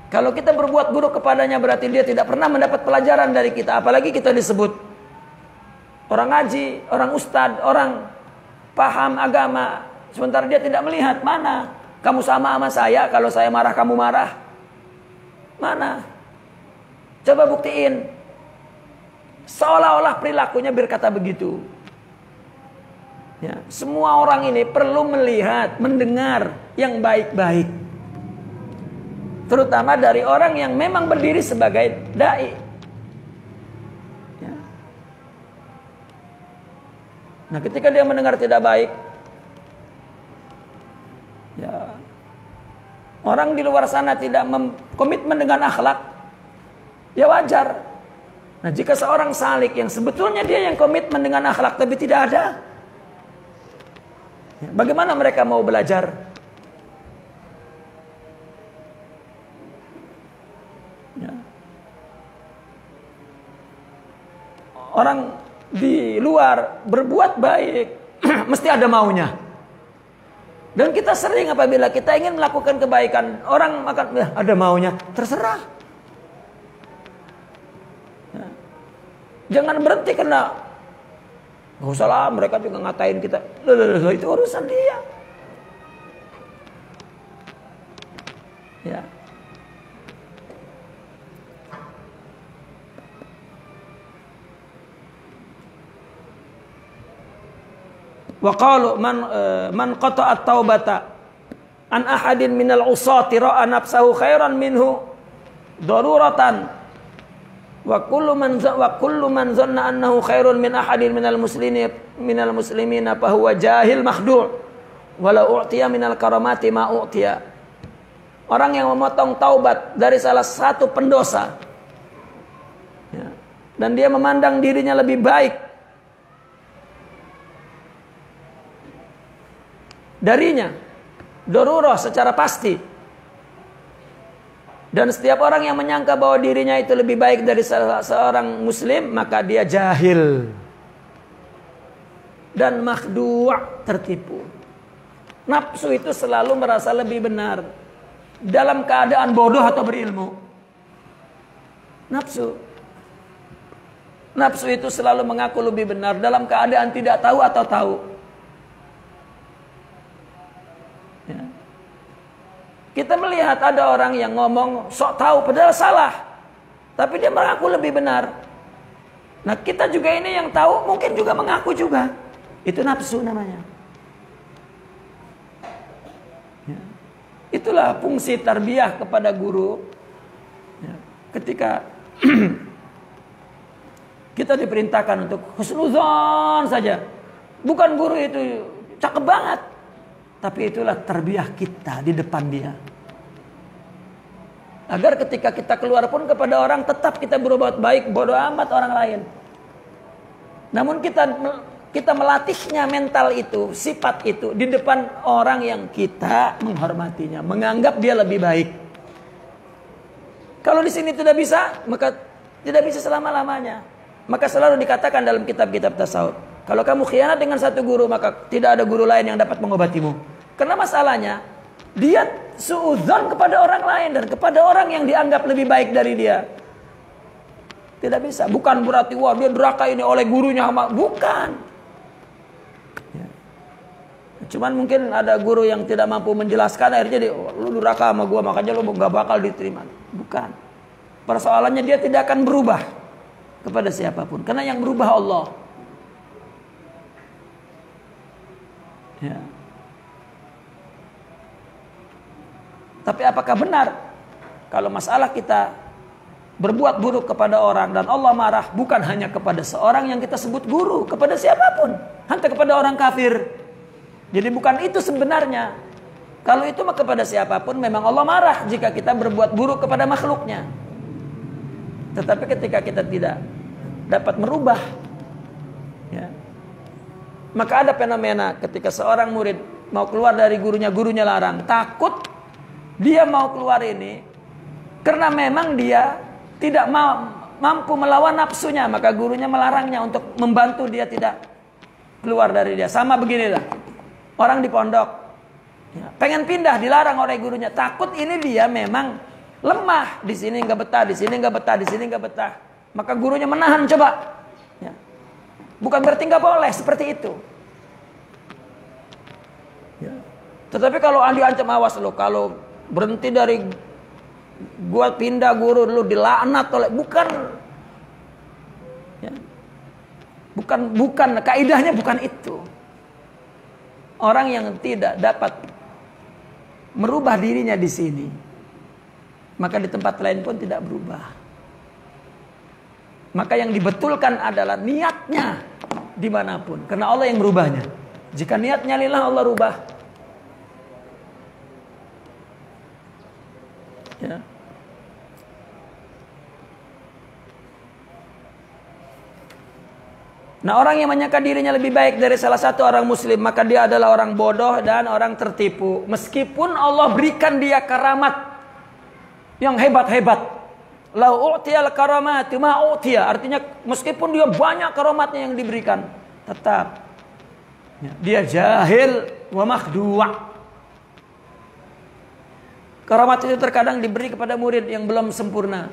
Kalau kita berbuat buruk kepadanya, berarti dia tidak pernah mendapat pelajaran dari kita. Apalagi kita disebut orang ngaji, orang ustadz, orang paham agama, sementara dia tidak melihat mana Kamu sama saya, kalau saya marah kamu marah. Mana? Coba buktiin. Seolah-olah perilakunya berkata begitu. Ya, semua orang ini perlu melihat, mendengar yang baik-baik. Terutama dari orang yang memang berdiri sebagai dai. Ya. Nah, ketika dia mendengar tidak baik, ya, orang di luar sana tidak komitmen dengan akhlak, ya wajar. Nah, jika seorang salik yang sebetulnya dia yang komitmen dengan akhlak tapi tidak ada, ya, bagaimana mereka mau belajar? Ya. Orang di luar berbuat baik mesti ada maunya. Dan kita sering apabila kita ingin melakukan kebaikan, orang akan ada maunya, terserah. Ya. Jangan berhenti karena nggak usah lah, mereka juga ngatain kita. Loh, itu urusan dia. Ya. Wa qalu man qata'a at-taubata an ahadin minal usati ra'a nafsahu khairan minhu daruratan wa kullu man zanna annahu khairun min ahadin minal muslimina fa huwa jahil makhdu' walau u'tiya minal karamati ma u'tiya. Orang yang memotong taubat dari salah satu pendosa, ya, dan dia memandang dirinya lebih baik darinya, darurah secara pasti. Dan setiap orang yang menyangka bahwa dirinya itu lebih baik dari seorang muslim, maka dia jahil dan makhdu', tertipu. Nafsu itu selalu merasa lebih benar dalam keadaan bodoh atau berilmu. Nafsu itu selalu mengaku lebih benar dalam keadaan tidak tahu atau tahu. Ya. Kita melihat ada orang yang ngomong sok tahu padahal salah, tapi dia mengaku lebih benar. Nah, kita juga ini yang tahu mungkin juga mengaku juga. Itu nafsu namanya. Ya. Itulah fungsi tarbiyah kepada guru. Ya. Ketika kita diperintahkan untuk husnuzon saja, bukan guru itu cakep banget, tapi itulah tarbiyah kita di depan dia. Agar ketika kita keluar pun kepada orang tetap kita berbuat baik, bodoh amat orang lain. Namun kita melatihnya mental itu, sifat itu di depan orang yang kita menghormatinya, menganggap dia lebih baik. Kalau di sini tidak bisa, maka tidak bisa selama-lamanya. Maka selalu dikatakan dalam kitab-kitab tasawuf, kalau kamu khianat dengan satu guru, maka tidak ada guru lain yang dapat mengobatimu. Karena masalahnya, dia suudzon kepada orang lain dan kepada orang yang dianggap lebih baik dari dia. Tidak bisa. Bukan berarti, wah dia durhaka ini oleh gurunya. Bukan. Ya. Cuman mungkin ada guru yang tidak mampu menjelaskan, akhirnya dia, lu durhaka sama gua, makanya lu gak bakal diterima. Bukan. Persoalannya dia tidak akan berubah kepada siapapun. Karena yang berubah Allah. Ya. Tapi apakah benar kalau masalah kita berbuat buruk kepada orang dan Allah marah bukan hanya kepada seorang yang kita sebut guru, kepada siapapun, hanya kepada orang kafir. Jadi bukan itu sebenarnya. Kalau itu mah kepada siapapun memang Allah marah jika kita berbuat buruk kepada makhluknya. Tetapi ketika kita tidak dapat merubah, ya, maka ada fenomena ketika seorang murid mau keluar dari gurunya, gurunya larang, takut dia mau keluar ini karena memang dia tidak mampu melawan nafsunya, maka gurunya melarangnya untuk membantu dia tidak keluar dari dia. Sama beginilah orang di pondok, ya, pengen pindah, dilarang oleh gurunya, takut ini dia memang lemah, di sini nggak betah, di sini nggak betah, di sini nggak betah, maka gurunya menahan, coba, ya. Bukan berarti nggak boleh seperti itu. Ya. Tetapi kalau diancam, awas lo, kalau berhenti dari gua pindah guru lu dilaknat oleh, bukan ya. Bukan kaidahnya bukan itu. Orang yang tidak dapat merubah dirinya di sini, maka di tempat lain pun tidak berubah. Maka yang dibetulkan adalah niatnya dimanapun, karena Allah yang merubahnya. Jika niatnya lillah, Allah rubah. Ya. Nah, orang yang menyangka dirinya lebih baik dari salah satu orang muslim, maka dia adalah orang bodoh dan orang tertipu. Meskipun Allah berikan dia karamat yang hebat-hebat. Lau u'tiyal karamati ma u'tiya. Artinya meskipun dia banyak karamatnya yang diberikan, tetap dia jahil wa makhdu'. Karamat itu terkadang diberi kepada murid yang belum sempurna.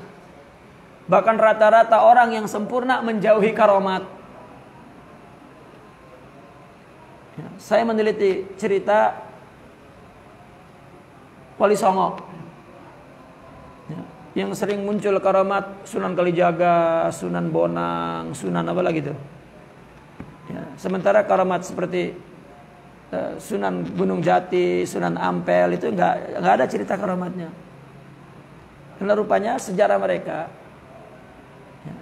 Bahkan rata-rata orang yang sempurna menjauhi karamat. Saya meneliti cerita Wali Songo yang sering muncul karamat, Sunan Kalijaga, Sunan Bonang, Sunan apa lagi tuh. Ya, sementara karamat seperti Sunan Gunung Jati, Sunan Ampel itu nggak ada cerita karamatnya. Karena rupanya sejarah mereka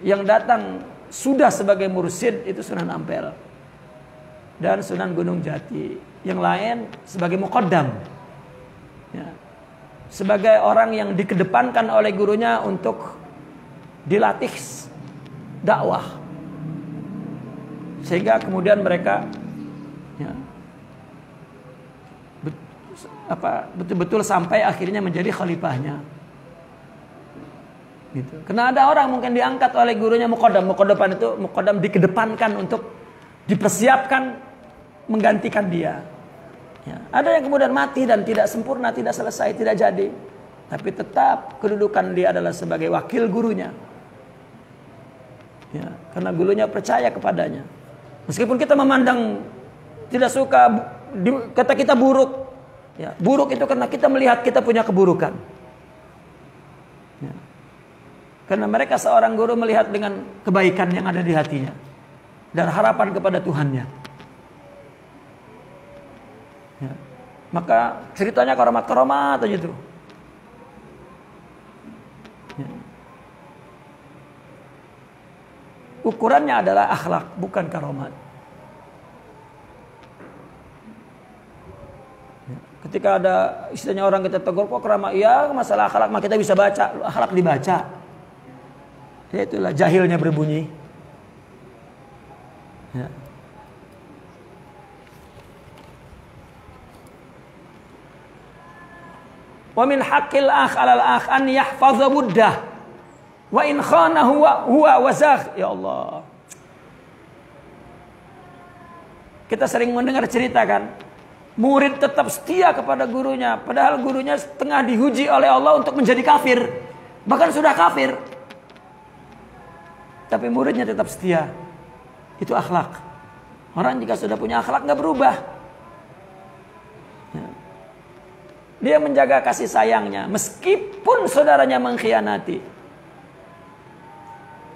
yang datang sudah sebagai mursyid itu Sunan Ampel dan Sunan Gunung Jati. Yang lain sebagai muqaddam. Ya. Sebagai orang yang dikedepankan oleh gurunya untuk dilatih dakwah, sehingga kemudian mereka ya, betul-betul sampai akhirnya menjadi khalifahnya. Gitu. Karena ada orang mungkin diangkat oleh gurunya muqaddam. Muqaddam dikedepankan untuk dipersiapkan menggantikan dia. Ya, ada yang kemudian mati dan tidak sempurna, tidak selesai, tidak jadi. Tapi tetap kedudukan dia adalah sebagai wakil gurunya. Ya, karena gurunya percaya kepadanya. Meskipun kita memandang tidak suka, kata kita buruk. Ya, buruk itu karena kita melihat kita punya keburukan. Ya. Karena mereka seorang guru melihat dengan kebaikan yang ada di hatinya dan harapan kepada Tuhannya. Ya. Maka ceritanya karamat-karamat aja tuh. Ya. Ukurannya adalah akhlak, bukan karamat. Ya. Ketika ada istilahnya orang kita tegur, kok karamat? Ya masalah akhlak mah kita bisa baca, akhlak dibaca. Ya itulah jahilnya berbunyi. Ya. Wa min haqqil akh 'alal akh an yahfaza muddah wa in khana huwa wazakh. Ya Allah. Kita sering mendengar cerita kan, murid tetap setia kepada gurunya padahal gurunya tengah diuji oleh Allah untuk menjadi kafir. Bahkan sudah kafir. Tapi muridnya tetap setia. Itu akhlak. Orang jika sudah punya akhlak enggak berubah. Ya. Dia menjaga kasih sayangnya meskipun saudaranya mengkhianati.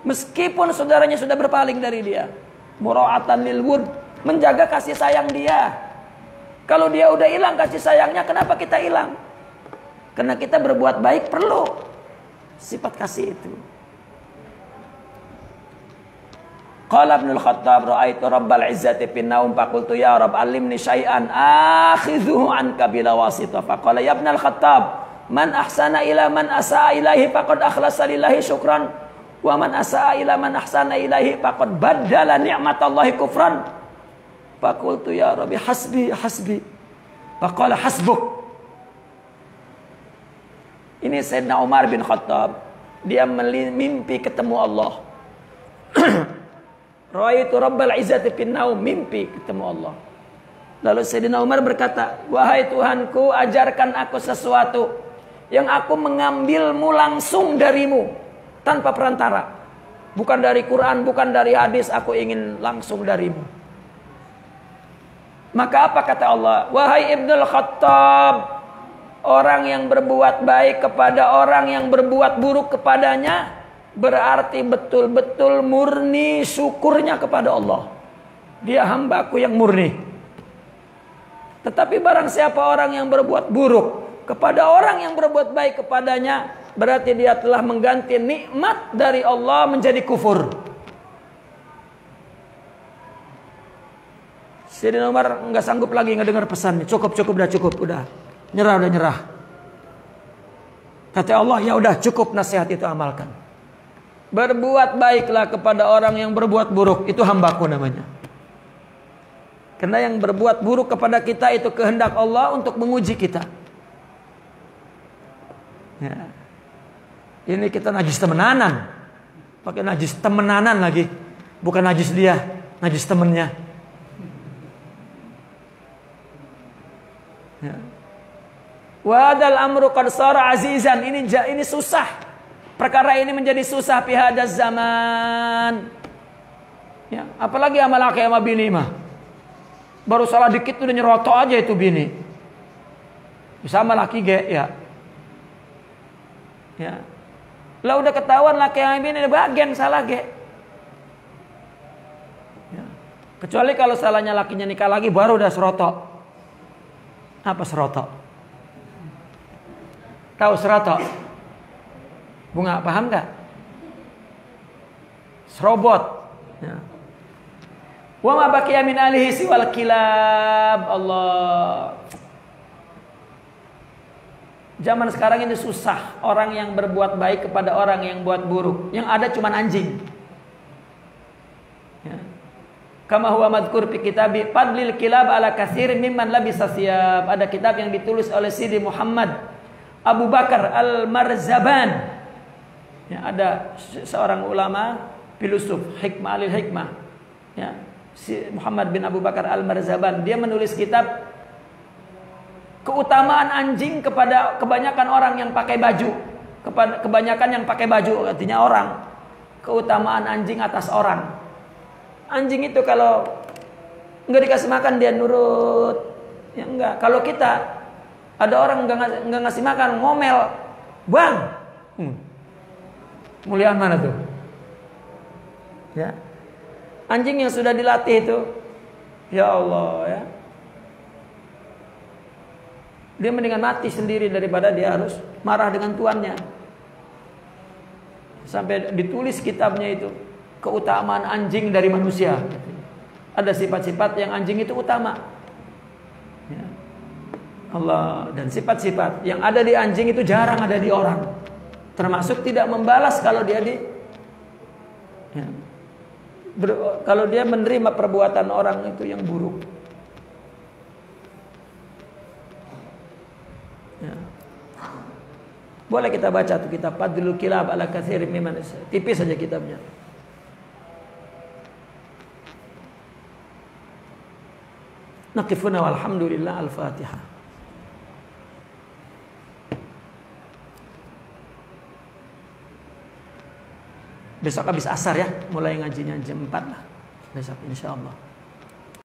Meskipun saudaranya sudah berpaling dari dia. Mura'atan lil wud, menjaga kasih sayang dia. Kalau dia udah hilang kasih sayangnya, kenapa kita hilang? Karena kita berbuat baik perlu sifat kasih itu. Qala Ibnul Khattab ra'aitu Rabbal Izzati fin naum faqultu ya Rabb allimni syai'an akhidhuhu anka bila wasita. Faqala ya Ibnul Khattab man ahsana ila man asaa ilaihi faqad akhlasa lillahi syukran wa man asaa ila man ahsana ilaihi faqad baddala ni'matallahi kufran. Faqultu ya Rabbi hasbi. Faqala hasbuk. Ini Sayyidina Umar bin Khattab, dia mimpi ketemu Allah. Ra'aitu Rabbal Izzati fin naum, mimpi ketemu Allah. Lalu Sayyidina Umar berkata, wahai Tuhanku, ajarkan aku sesuatu yang aku mengambilmu langsung darimu tanpa perantara. Bukan dari Quran, bukan dari hadis, aku ingin langsung darimu. Maka apa kata Allah? Wahai Ibnul Khattab, orang yang berbuat baik kepada orang yang berbuat buruk kepadanya, berarti betul-betul murni syukurnya kepada Allah. Dia hambaku yang murni. Tetapi barang siapa orang yang berbuat buruk kepada orang yang berbuat baik kepadanya, berarti dia telah mengganti nikmat dari Allah menjadi kufur. Sayyidina Umar nggak sanggup lagi ngedengar pesan. Cukup udah. Nyerah. Kata Allah, ya udah cukup, nasihat itu amalkan. Berbuat baiklah kepada orang yang berbuat buruk, itu hambaku namanya. Karena yang berbuat buruk kepada kita itu kehendak Allah untuk menguji kita. Ya. Ini kita najis temenanan. Pakai najis temenanan lagi. Bukan najis dia, najis temennya. Ya. Wadal amru qad sara azizan. Ini susah. Perkara ini menjadi susah fi hadaz zaman. Ya, apalagi sama laki sama bini mah. Baru salah dikit udah nyerotok aja itu bini. Sama laki ya. Ya. Lah udah ketahuan laki sama bini bagian salah Ya. Kecuali kalau salahnya lakinya nikah lagi baru udah serotok. Apa serotok? Tahu serotok? Bunga paham gak? Serobot. Ya. Wa ma baqiya min alihi siwal kilab. Allah. Zaman sekarang ini susah orang yang berbuat baik kepada orang yang buat buruk. Yang ada cuma anjing. Ya. Kama huwa madhkur fi kitabi Fadlil kilab ala katsir mimman labisa siyab. Ada kitab yang ditulis oleh Sidi Muhammad Abu Bakar Al-Marzaban. Ya, ada seorang ulama filosof hikmah al-hikmah. Ya. Si Muhammad bin Abu Bakar Al-Marzaban, dia menulis kitab keutamaan anjing kepada kebanyakan orang yang pakai baju. Kebanyakan yang pakai baju, artinya orang. Keutamaan anjing atas orang. Anjing itu kalau enggak dikasih makan dia nurut. Ya enggak. Kalau kita ada orang enggak ngasih makan, ngomel, "Bang." Muliaan mana tuh? Ya. Anjing yang sudah dilatih itu, ya Allah ya. Dia mendingan mati sendiri daripada dia harus marah dengan tuannya. Sampai ditulis kitabnya itu, keutamaan anjing dari manusia. Ada sifat-sifat yang anjing itu utama. Ya. Allah, dan sifat-sifat yang ada di anjing itu jarang ada di orang. Termasuk tidak membalas kalau dia ya. Kalau dia menerima perbuatan orang itu yang buruk. Ya. Boleh kita baca tuh kitab Fadlul Kilab ala katsirin mimman. Tipis saja kitabnya. Naqifuna walhamdulillah al-Fatihah. Besok habis asar ya, mulai ngajinya jam 4 lah. Besok insya Allah.